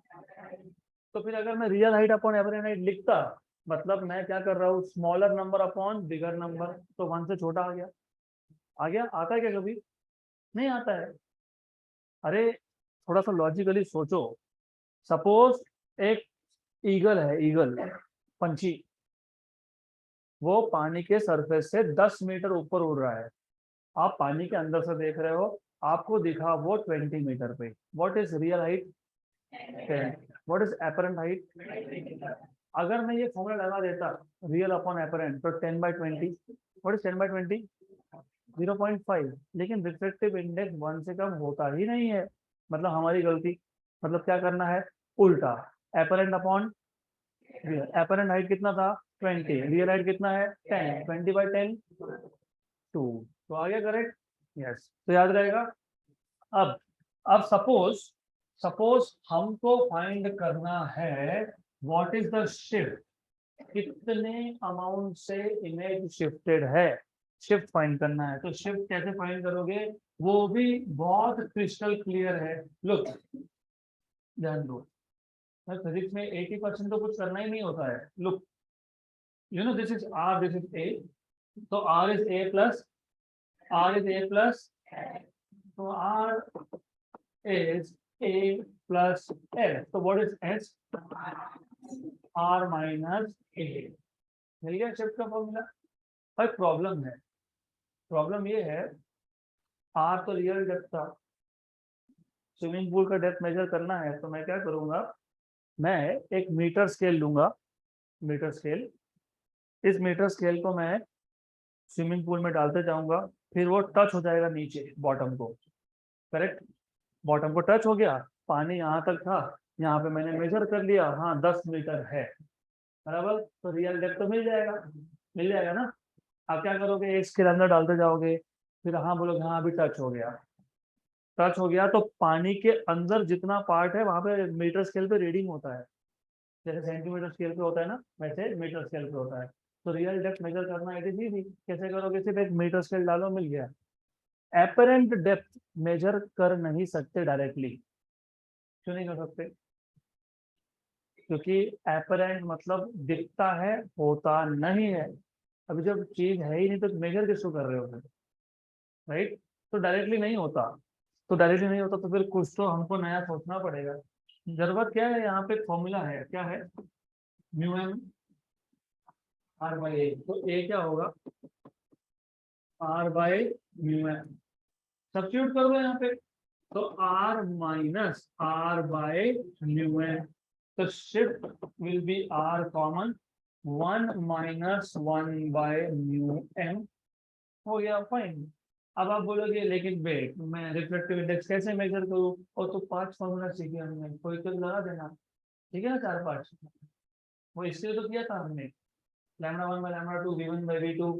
तो फिर अगर मैं real height upon average height लिखता, मतलब मैं क्या कर रहा हूँ? Smaller number upon bigger number, तो वन से छोटा आ गया। आता है क्या कभी? नहीं आता है। अरे थोड़ा सा लॉजिकली सोचो। सपोज एक ईगल है, ईगल पंछी, वो पानी के सरफेस से 10 मीटर ऊपर उड़ रहा है। आप पानी के अंदर से देख रहे हो, आपको दिखा वो 20 मीटर पे। What is real height? 10। What is apparent height? अगर मैं ये फॉर्मूला लगा देता, रियल अपॉन एपरेंट, तो 10/20। What is 10/20? 0.5। लेकिन रिफ्लेक्टिव इंडेक्स वन से कम होता ही नहीं है, मतलब हमारी गलती। मतलब क्या करना है? उल्टा, apparent upon real. Apparent height कितना था? 20। रियल हाइट कितना है? 10। 20/10, 2। तो आ गया करेक्ट? यस, तो याद रहेगा। अब अब सपोज सपोज हमको फाइंड करना है व्हाट इज द शिफ्ट, कितने अमाउंट से इमेज शिफ्टेड है, शिफ्ट फाइंड करना है। तो शिफ्ट कैसे फाइंड करोगे? वो भी बहुत क्रिस्टल क्लियर है। लुक, ध्यान दो, फिजिक्स में 80% तो कुछ करना ही नहीं होता है। Look, you know this is R, this is A, तो R is A plus, R is A plus, तो R is a plus s. So what is s? r minus a. मिल गया शिफ्ट का फॉर्मूला। पर problem ये है, r तो real depth था, swimming pool का डेप्थ मेजर करना है, तो मैं क्या करूंगा? मैं एक मीटर स्केल लूंगा, मीटर स्केल। इस मीटर स्केल को मैं स्विमिंग पूल में डालते जाऊंगा, फिर वो टच हो जाएगा नीचे बॉटम को। करेक्ट। बॉटम को टच हो गया, पानी यहाँ तक था, यहाँ पे मैंने मेजर कर लिया, हाँ 10 मीटर है, बराबर। तो रियल डेप्थ तो मिल जाएगा ना। आप क्या करोगे? एक स्केल अंदर डालते जाओगे, फिर हाँ बोलोगे हाँ अभी टच हो गया तो पानी के अंदर जितना पार्ट है वहां पे मीटर स्केल पे रीडिंग होता है। जैसे सेंटीमीटर स्केल पे होता है ना, वैसे मीटर स्केल पे होता है। तो रियल डेप्थ मेजर करना है इजी। कैसे करोगे? सिर्फ एक मीटर स्केल डालो, मिल गया। एपरेंट डेप्थ मेजर कर नहीं सकते डायरेक्टली। क्यों नहीं कर सकते? क्योंकि एपरेंट मतलब दिखता है, होता नहीं है। अभी जब चीज है ही नहीं तो मेजर किसको कर रहे हो फिर? राइट। तो डायरेक्टली नहीं होता तो फिर कुछ तो हमको नया सोचना पड़ेगा। जरूरत क्या है? यहाँ पे फॉर्मूला है, क्या है? Mu M r/a। तो a क्या होगा? R by mu M, substitute कर दो यहाँ पे, तो R minus R by mu M, तो shift will be R common, 1 minus 1 by mu M, हो गया फाइन। अब आप बोलोगे लेकिन वेट, मैं रिफ्लेक्टिव इंडेक्स कैसे मेजर करूँ, और तो 5 फॉर्मूला सीखे हमने, कोई तो लगा देना, ठीक है ना, 4-5, वो इसलिए तो किया था हमने, lambda 1 by lambda 2, v1 by v2,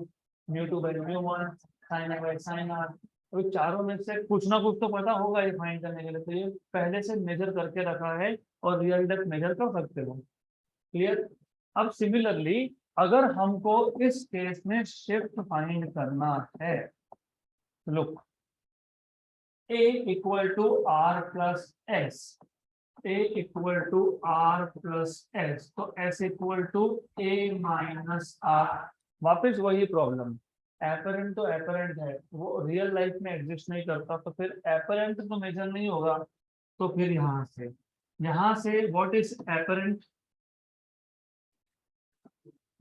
mu 2 by mu 1, sine a by sine r, तो चारों में से कुछ ना कुछ तो पता होगा ये फाइंड करने के लिए, तो ये पहले से मेजर करके रखा है और रियल डेप्थ मेजर कर सकते हो, क्लियर। अब सिमिलरली अगर हमको इस केस में शिफ्ट फाइंड करना है, look, a equal to r plus s, a equal to r plus s, तो s equal to a minus r, वापिस वही प्रॉब्लम, एपरेंट तो एपरेंट है, वो रियल लाइफ में एग्जिस्ट नहीं करता, तो फिर एपरेंट तो मेजर नहीं होगा, तो फिर यहाँ से what is apparent,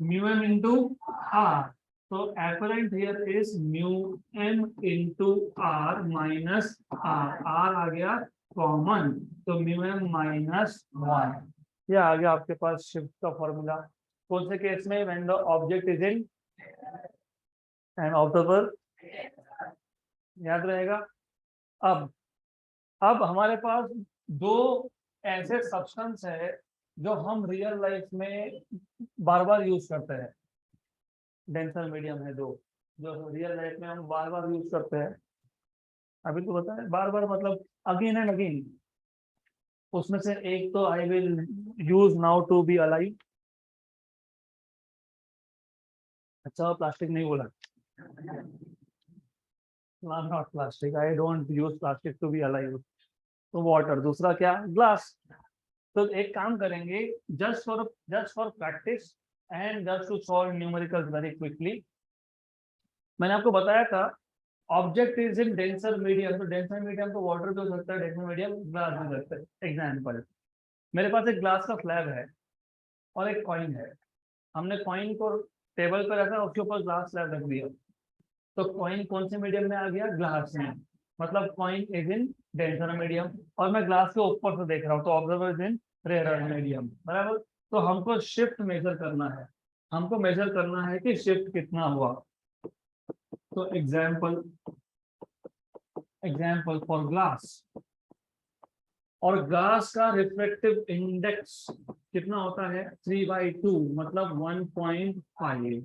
mu M into R, तो apparent here is mu M into R minus R, R आ गया कॉमन, तो म्यू एम माइनस 1, ये आ गया आपके पास शिफ्ट का फॉर्मूला। कौन से केस में, when the object is in end of the work, याद रहेगा। अब हमारे पास दो ऐसे सब्सटेंस है जो हम रियल लाइफ में बार बार यूज करते हैं, डेंसर मीडियम है दो, जो रियल लाइफ में हम बार बार यूज करते हैं, अभी तो बताए बार बार मतलब अगेन एंड अगेन, उसमें से एक तो I will use now to be alive, अच्छा प्लास्टिक नहीं बोला, not plastic, I don't use plastic to be alive, तो वाटर, दूसरा क्या, ग्लास। तो एक काम करेंगे, just for practice and just to solve numericals very quickly, मैंने आपको बताया था object is in denser medium, तो डेंसर मीडियम तो वाटर भी हो सकता है, डेंसर मीडियम ग्लास भी हो सकता है। एग्जाम्पल, मेरे पास एक ग्लास का स्लैब है और एक कॉइन है, हमने कॉइन को टेबल पर रखा, उसके ऊपर ग्लास स्लैब रख दिया, तो कॉइन कौन से मीडियम में आ गया, ग्लास में, मतलब coin is in denser medium, और मैं ग्लास के ऊपर से देख रहा हूँ, तो observer is in rare medium, बराबर। तो हमको शिफ्ट मेजर करना है, हमको मेजर करना है कि शिफ्ट कितना हुआ, तो एग्जाम्पल फॉर ग्लास, और ग्लास का रिफ्लेक्टिव इंडेक्स कितना होता है, 3/2, मतलब 1.5,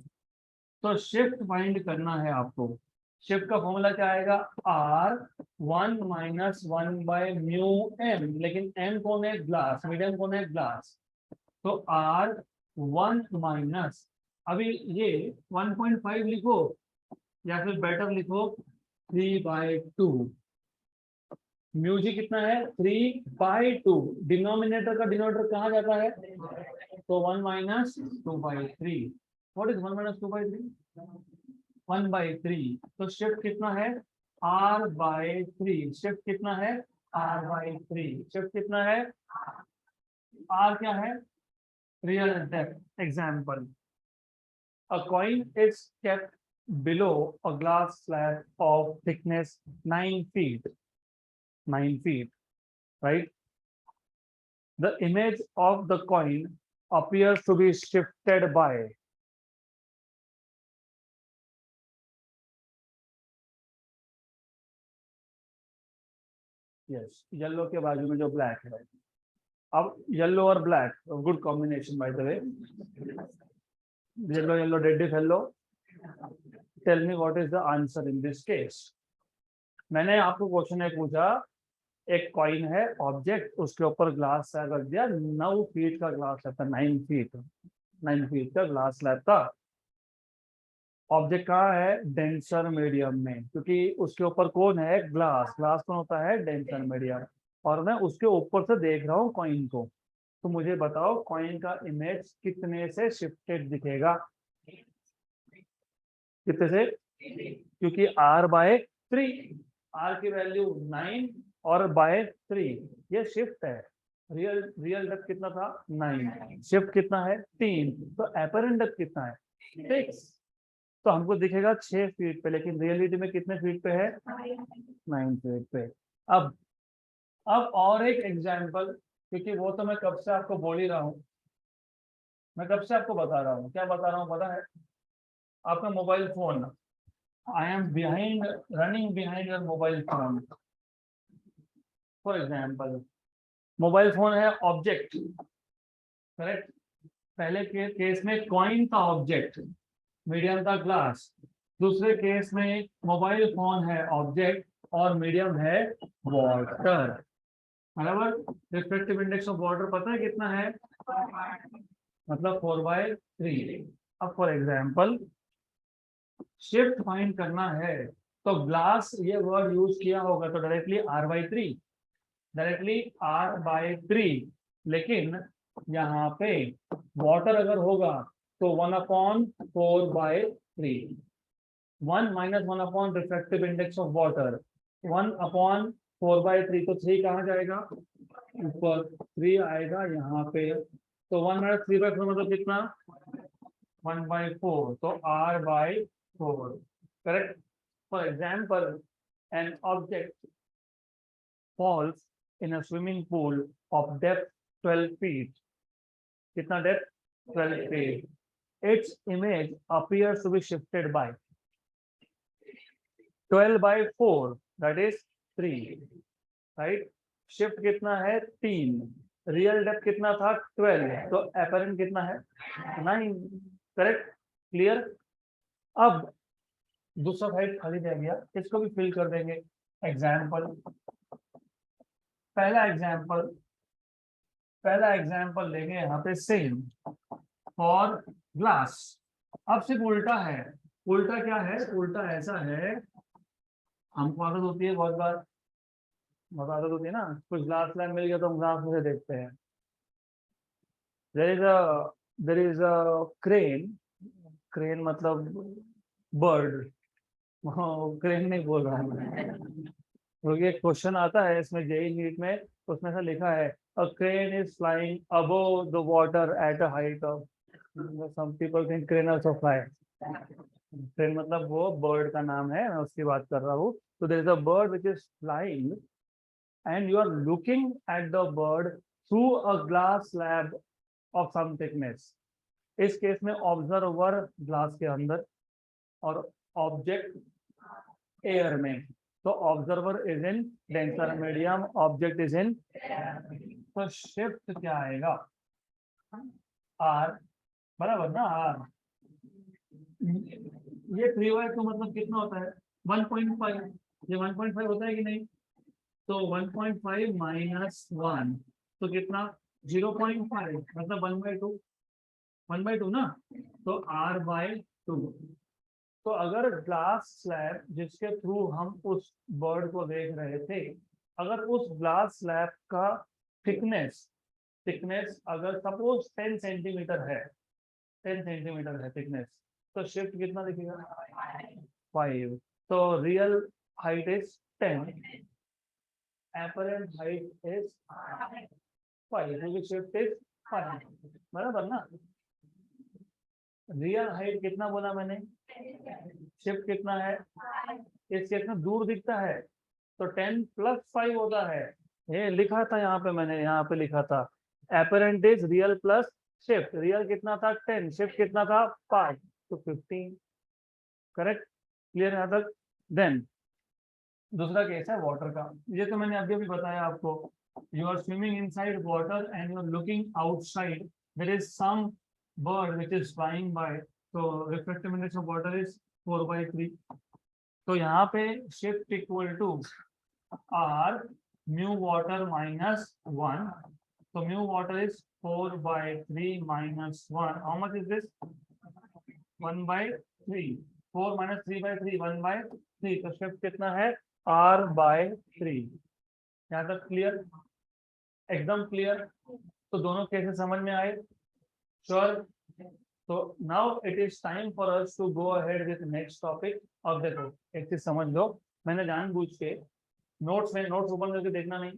तो शिफ्ट फाइंड करना है आपको, शिफ्ट का फॉर्मूला क्या आएगा, R 1 minus 1 by mu M, लेकिन एम कौन है, ग्लास, मीडियम कौन है, ग्लास, तो आर 1 माइनस, अभी ये 1.5 लिखो या फिर बेटर लिखो 3/2, म्यू जी कितना है, 3/2, डिनोमिनेटर का डिनोमिनेटर कहाँ जाता है, तो 1 माइनस 2/3, व्हाट इज 1 माइनस 2/3, 1/3, तो शिफ्ट कितना है, r/3, शिफ्ट कितना है, r/3, शिफ्ट कितना है, r क्या है, real depth. Example, a coin is kept below a glass slab of thickness 9 feet, 9 feet, right? The image of the coin appears to be shifted by, yes, yellow के बाजू में जो black है, अब येलो और black, good combination by the way, yellow yellow red is yellow, tell me what is the answer in this case. मैंने आपको question है पूछा, एक कॉइन है ऑब्जेक्ट, उसके ऊपर ग्लास स्लैब रख दिया, 9 फीट का ग्लास स्लैब था, 9 फीट का ग्लास स्लैब था, ऑब्जेक्ट कहाँ है, डेंसर मीडियम में, क्योंकि उसके ऊपर कौन है, ग्लास, ग्लास कौन होता है, डेंसर मीडियम, और मैं उसके ऊपर से देख रहा हूँ कॉइन को, तो मुझे बताओ कॉइन का इमेज कितने से शिफ्टेड दिखेगा, कितने से, क्योंकि r/3, r की वैल्यू 9 और बाय 3, ये शिफ्ट है, रियल डेप्थ कितना था, 9, शिफ्ट कितना है, 3, तो एपरेंट डेप्थ कितना है, 6, तो हमको दिखेगा 6 फीट पे, लेकिन रियलिटी में कितने फीट पे है? 9 फीट पे। अब और एक एग्जाम्पल, क्योंकि वो तो मैं कब से आपको बोल ही रहा हूँ, मैं कब से आपको बता रहा हूँ, क्या बता रहा हूँ पता है? आपका mobile phone, I am behind, running behind your mobile phone. For example, mobile phone है ऑब्जेक्ट, करेक्ट? पहले के केस में कॉइन था ऑब्जेक्ट, मीडियम था ग्लास। दूसरे केस में मोबाइल फोन है ऑब्जेक्ट और मीडियम है वाटर, बराबर? रिफ्लेक्टिव इंडेक्स ऑफ वाटर पता है कितना है? मतलब 4/3। अब फॉर एग्जाम्पल शिफ्ट फाइंड करना है, तो ग्लास ये वर्ड यूज किया होगा तो डायरेक्टली R/3, डायरेक्टली R/3। लेकिन यहाँ पे वाटर अगर होगा तो 1/4/3, 1 - 1 upon reflective index of water, 1/4/3, तो 3 कहाँ जाएगा? ऊपर, 3 आएगा यहाँ पे, तो 1 - 3/4 मतलब कितना? 1/4, तो R/4, correct? For example, an object falls in a swimming pool of depth 12 feet. कितना depth? 12 feet. Its image appears to be shifted by 12/4, that is 3, right? Shift कितना है? 3। रियल डेप्थ कितना था? 12, तो apparent कितना है? 9, करेक्ट? क्लियर? अब दूसरा साइड खाली रह गया, इसको भी फिल कर देंगे। एग्जाम्पल, पहला एग्जाम्पल लेंगे यहाँ पे सेम फॉर ग्लास। अब सिर्फ उल्टा है। उल्टा क्या है? उल्टा ऐसा है, हमको आदत होती है बहुत बार, आदत होती है ना, कुछ ग्लास लैम्प मिल गया तो हम ग्लास में से देखते हैं। There is a crane, crane मतलब बर्ड, क्रेन नहीं बोल रहा मैं, क्योंकि एक क्वेश्चन आता है इसमें जेईई नीट में, उसमें से लिखा है a crane is flying above the water at a height of, some people think crane also fly. Crane मतलब वो बर्ड का नाम है, मैं उसकी बात कर रहा हूँ। तो there is a bird which is flying and you are looking at the bird through a glass slab of some thickness. इस केस में ऑब्जर्वर ग्लास के अंदर और ऑब्जेक्ट एयर में, तो observer is in denser medium, object is in, तो shift क्या आएगा? आर, बराबर ना? आर, ये 3/2 मतलब कितना होता है? 1.5। ये 1.5 होता है कि नहीं? तो 1.5 - 1, तो कितना? 0.5, मतलब 1/2, 1/2 ना, तो R/2। तो अगर ग्लास स्लैब जिसके थ्रू हम उस बर्ड को देख रहे थे, अगर उस ग्लास स्लैब का थिकनेस थिकनेस अगर सपोज 10 सेंटीमीटर है, 10 सेंटीमीटर है थिकनेस, तो शिफ्ट कितना दिखेगा? 5। तो real height is 10, apparent height is 5, क्योंकि शिफ्ट इज 5, बराबर ना? रियल हाइट कितना बोला मैंने? शिफ्ट कितना है? इस केस में दूर दिखता है, तो 10 + 5 होता है। ये लिखा था यहाँ पे, मैंने यहाँ पे लिखा था apparent is real plus shift. Real कितना था? 10, शिफ्ट कितना था? 5, तो 15, करेक्ट? क्लियर यहाँ तक? देन दूसरा केस है वाटर का। ये तो मैंने अभी बताया आपको, you are swimming inside water and you are looking outside, there is some bird which is flying by, तो reflective index of water is 4/3। तो यहाँ पे shift equal to R mu water -1, तो mu water is 4/3 -1, how much is this? 1/3, 4 - 3/3, 1/3, तो shift कितना है? R/3। यहाँ तक क्लियर? एकदम क्लियर? तो दोनों केसेस समझ में आए? श्योर? तो now it is time for us to go ahead with next topic. अब देखो एक चीज समझ लो, मैंने जानबूझ के नोट्स ओपन करके देखना नहीं,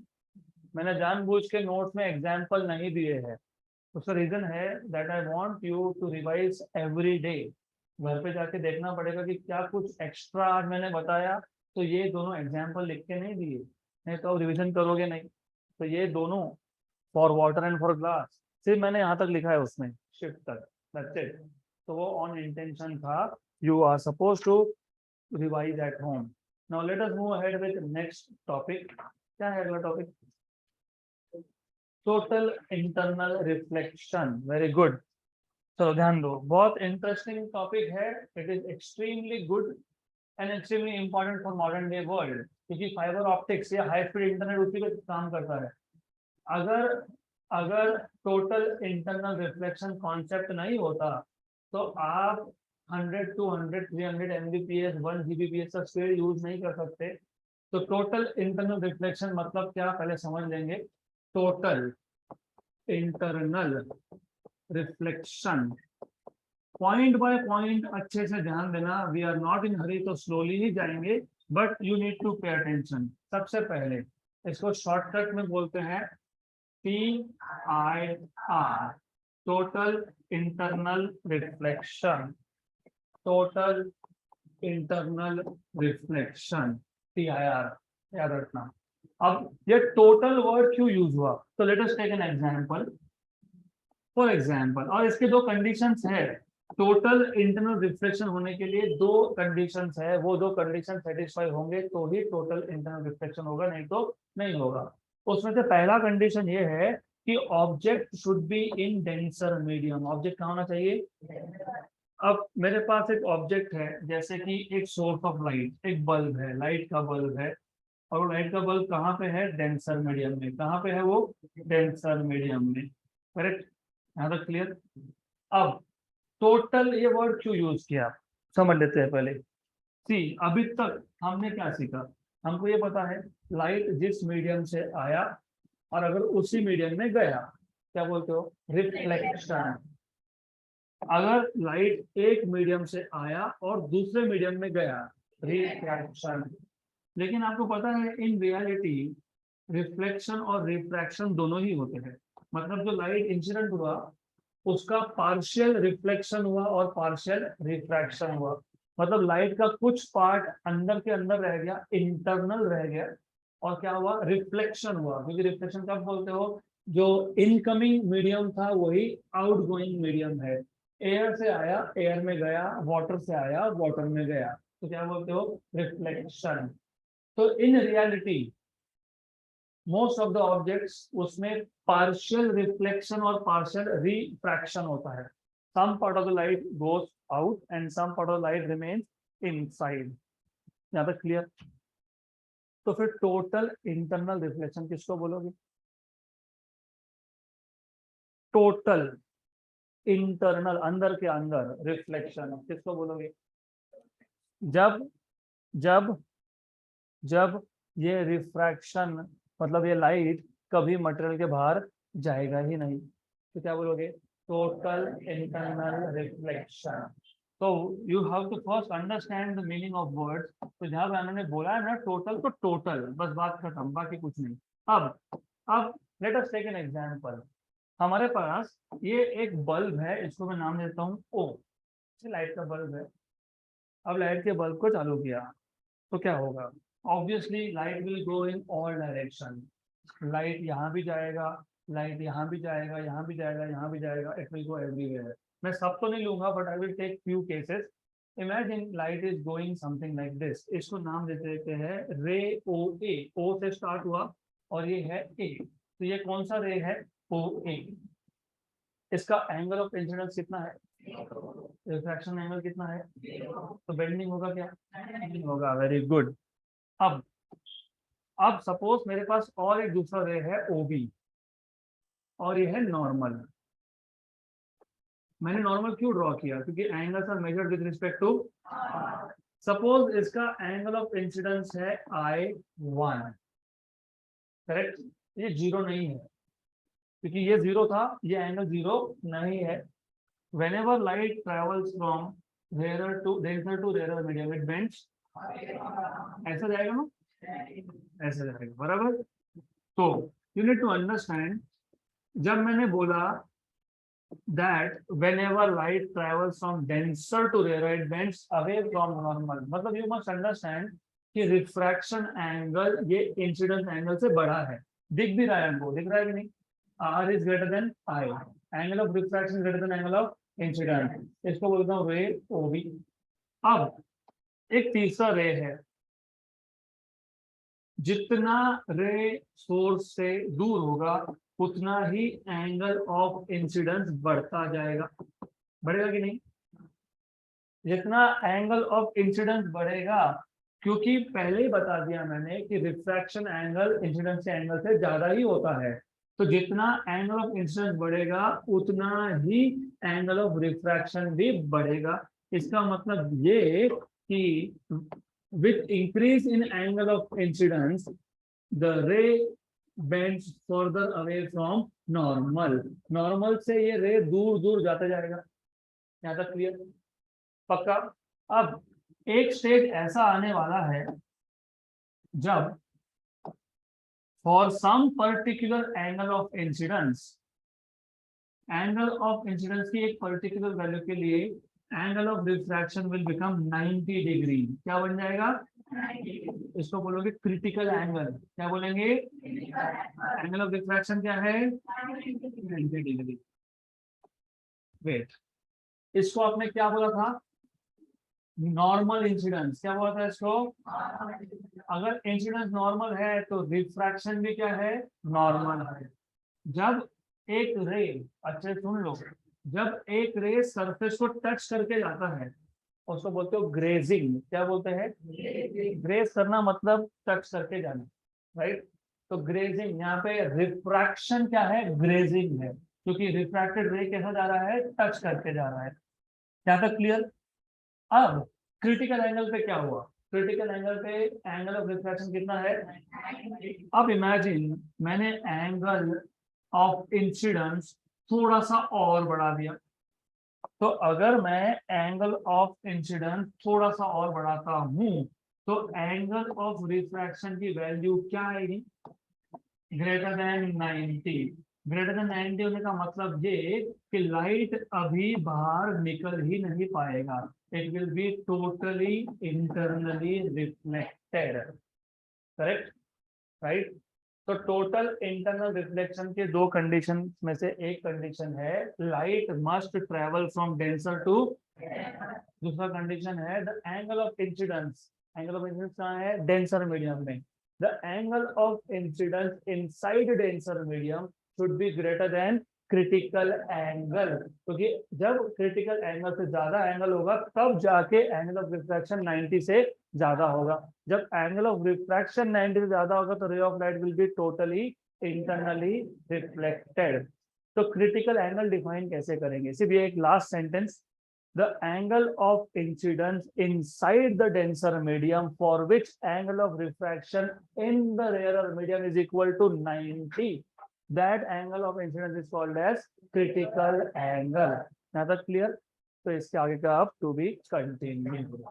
मैंने जानबूझ के नोट्स में एग्जाम्पल नहीं दिए हैं। उसका रीजन है that I want you to revise every day. घर पे जाके देखना पड़ेगा कि क्या कुछ एक्स्ट्रा आज मैंने बताया, तो ये दोनों एग्जाम्पल लिख के नहीं दिए, नहीं तो आप रिविजन करोगे नहीं। तो ये दोनों for water and for glass सिर्फ मैंने यहाँ तक लिखा है उसमें, शिफ्ट तक, दैट्स इट। तो वो ऑन इंटेंशन था, you are suppose to revise at home. Now let us move ahead with next topic. क्या है अगला topic? Total internal reflection. Very good. चलो ध्यान दो, बहुत इंटरेस्टिंग टॉपिक है। It is extremely good and extremely important for modern day world, क्योंकि fiber optics या हाई स्पीड इंटरनेट उसी पे काम करता है। अगर अगर टोटल इंटरनल रिफ्लेक्शन कॉन्सेप्ट नहीं होता तो आप 100 200 300 एमबीपीएस 1 जीबीपीएस का स्पीड यूज नहीं कर सकते। तो टोटल इंटरनल रिफ्लेक्शन मतलब क्या, पहले समझ लेंगे। Total internal reflection, point by point अच्छे से ध्यान देना, we are not in hurry, तो स्लोली ही जाएंगे, but you need to pay attention. सबसे पहले इसको शॉर्टकट में बोलते हैं TIR, total internal reflection. Total internal reflection, TIR, याद रखना। अब ये टोटल वर्ड क्यों यूज हुआ, तो let us take an example. For example, और इसके दो कंडीशंस है। टोटल इंटरनल रिफ्लेक्शन होने के लिए दो कंडीशंस है, वो दो कंडीशन सेटिस्फाई होंगे तो ही टोटल इंटरनल रिफ्लेक्शन होगा, नहीं तो नहीं होगा। उसमें से पहला कंडीशन ये है कि object should be in denser medium. Object कहाँ होना चाहिए? अब मेरे पास एक ऑब्जेक्ट है, जैसे कि एक सोर्स ऑफ लाइट, एक बल्ब है, लाइट का बल्ब है, और लाइट का बल्ब कहाँ पे है? डेंसर मीडियम में। कहाँ पे है वो? डेंसर मीडियम में, करेक्ट। यहाँ तक क्लियर? अब टोटल ये वर्ड क्यों यूज किया, समझ लेते हैं पहले। सी, अभी तक हमने क्या सीखा? हमको ये पता है लाइट जिस मीडियम से आया और अगर उसी मीडियम में गया, क्या बोलते हो? रिफ्लेक्शन। अगर लाइट एक मीडियम से आया और दूसरे मीडियम में गया, रिफ्रैक्शन। लेकिन आपको पता है इन रियलिटी रिफ्लेक्शन और रिफ्रैक्शन दोनों ही होते हैं। मतलब जो लाइट इंसिडेंट हुआ उसका पार्शियल रिफ्लेक्शन हुआ और पार्शियल रिफ्रैक्शन हुआ। मतलब लाइट का कुछ पार्ट अंदर के अंदर रह गया, इंटरनल रह गया, और क्या हुआ? रिफ्लेक्शन हुआ। क्योंकि रिफ्लेक्शन कब बोलते हो? जो इनकमिंग मीडियम था वही आउटगोइंग मीडियम है। एयर से आया, एयर में गया, वाटर से आया, वाटर में गया, तो क्या बोलते हो? रिफ्लेक्शन। तो in reality most of the objects उसमें पार्शियल रिफ्लेक्शन और पार्शियल रिफ्रैक्शन होता है। Some part of the light goes out and some part of the light remains inside. यहाँ तक क्लियर? तो फिर टोटल इंटरनल रिफ्लेक्शन किसको बोलोगे? टोटल इंटरनल, अंदर के अंदर, रिफ्लेक्शन किसको बोलोगे? जब जब जब ये रिफ्रैक्शन, मतलब ये लाइट कभी मटेरियल के बाहर जाएगा ही नहीं, तो क्या बोलोगे? Total internal reflection. तो you have to first understand the meaning of words. तो जहां मैंने बोला है ना टोटल, तो टोटल, बस बात खत्म, बाकी कुछ नहीं। अब let us take an example. हमारे पास ये एक बल्ब है, इसको मैं नाम देता हूँ ओ। लाइट का बल्ब है। अब लाइट के बल्ब को चालू किया तो क्या होगा? Obviously light will go in all direction. Light यहाँ भी जाएगा, लाइट यहाँ भी जाएगा, यहाँ भी जाएगा, यहाँ भी जाएगा, इट विल गो एवरीवेयर। मैं सब तो नहीं लूंगा, but I will take few cases. Imagine light is going something like this. इसको नाम दे देते हैं रे ओ ए। ओ से स्टार्ट हुआ और ये है ए, तो ये कौन सा रे है? ओ ए। इसका एंगल ऑफ इंसिडेंस कितना है? रिफ्रैक्शन एंगल कितना है? तो बेंडिंग होगा क्या? बेंडिंग होगा। Very good. अब अब सपोज मेरे पास और एक दूसरा रे है ओबी, और ये है नॉर्मल। मैंने नॉर्मल क्यों ड्रॉ किया? क्योंकि angles are measured with respect to. Suppose इसका एंगल ऑफ इंसिडेंस है I1, करेक्ट। ये जीरो नहीं है, क्योंकि ये जीरो था, ये एंगल जीरो नहीं है। whenever light travels from rarer to denser to rarer medium, it bends। ऐसा जाएगा ना? ऐसा जाएगा, बराबर। तो यू नीड टू अंडरस्टैंड, जब मैंने बोला that whenever light travels from denser to rarer, it bends away from normal. मतलब you must understand कि रिफ्रैक्शन एंगल ये इंसिडेंस एंगल से बड़ा है, दिख भी रहा है हमको, दिख रहा है कि नहीं, R is greater than I, angle of refraction greater than angle of incidence, इसको बोलता हूँ रे OB। अब एक तीसरा रे है, जितना रे सोर्स से दूर होगा उतना ही एंगल ऑफ इंसिडेंस बढ़ता जाएगा, बढ़ेगा कि नहीं, जितना एंगल ऑफ इंसिडेंस बढ़ेगा, क्योंकि पहले ही बता दिया मैंने कि रिफ्रैक्शन एंगल इंसिडेंस के एंगल से ज्यादा ही होता है, तो जितना एंगल ऑफ इंसिडेंस बढ़ेगा उतना ही एंगल ऑफ रिफ्रैक्शन भी बढ़ेगा। इसका मतलब ये कि with increase in angle of incidence the ray bends further away from normal से ये रे दूर दूर जाता जाएगा। यहाँ तक क्लियर, पक्का। अब एक स्टेज ऐसा आने वाला है जब for some particular angle of incidence की एक पर्टिकुलर वैल्यू के लिए angle of refraction will become 90 degree. क्या बन जाएगा? इसको बोलोगे क्रिटिकल एंगल। क्या बोलेंगे? एंगल ऑफ रिफ्रैक्शन क्या है? 90 डिग्री। वेट, इसको आपने क्या बोला था? Normal incidence. क्या बोला था इसको? अगर इंसिडेंस नॉर्मल है तो रिफ्रैक्शन भी क्या है? नॉर्मल है। जब एक रे, अच्छे सुन लो, जब एक रे सरफेस को टच करके जाता है उसको बोलते हो ग्रेजिंग। क्या बोलते हैं? ग्रेज करना मतलब टच करके जाना, राइट। तो ग्रेजिंग, यहाँ पे रिफ्रैक्शन क्या है? ग्रेजिंग है, क्योंकि रिफ्रैक्टेड रे कैसा जा रहा है? टच करके जा रहा है। क्या तक क्लियर? अब क्रिटिकल एंगल पे क्या हुआ? क्रिटिकल एंगल पे एंगल ऑफ रिफ्रैक्शन कितना है? अब इमेजिन मैंने एंगल ऑफ इंसिडेंस थोड़ा सा और बढ़ा दिया, तो अगर मैं एंगल ऑफ इंसिडेंस थोड़ा सा और बढ़ाता हूं तो एंगल ऑफ रिफ्रैक्शन की वैल्यू क्या आएगी? Greater than 90। ग्रेटर देन 90 होने का मतलब ये कि लाइट अभी बाहर निकल ही नहीं पाएगा, it will be totally internally reflected. Correct, right. तो टोटल इंटरनल रिफ्लेक्शन के दो कंडीशन में से एक कंडीशन है light must travel from denser to, दूसरा कंडीशन है the angle of incidence. Angle of incidence कहाँ है? डेंसर मीडियम में। The angle of incidence inside denser medium should be greater than critical angle, क्योंकि जब क्रिटिकल एंगल से ज्यादा angle होगा तब जाके एंगल ऑफ रिफ्रैक्शन 90 से ज्यादा होगा। जब एंगल ऑफ रिफ्रैक्शन 90 से ज्यादा होगा तो ray of light will be totally internally reflected. तो क्रिटिकल एंगल डिफाइन कैसे करेंगे? सिर्फ ये एक last sentence, the angle of incidence inside the denser medium for which angle of refraction in the rarer medium is equal to 90, that angle of incidence is called as critical angle. Now that clear? तो इसके आगे का अब to be continued।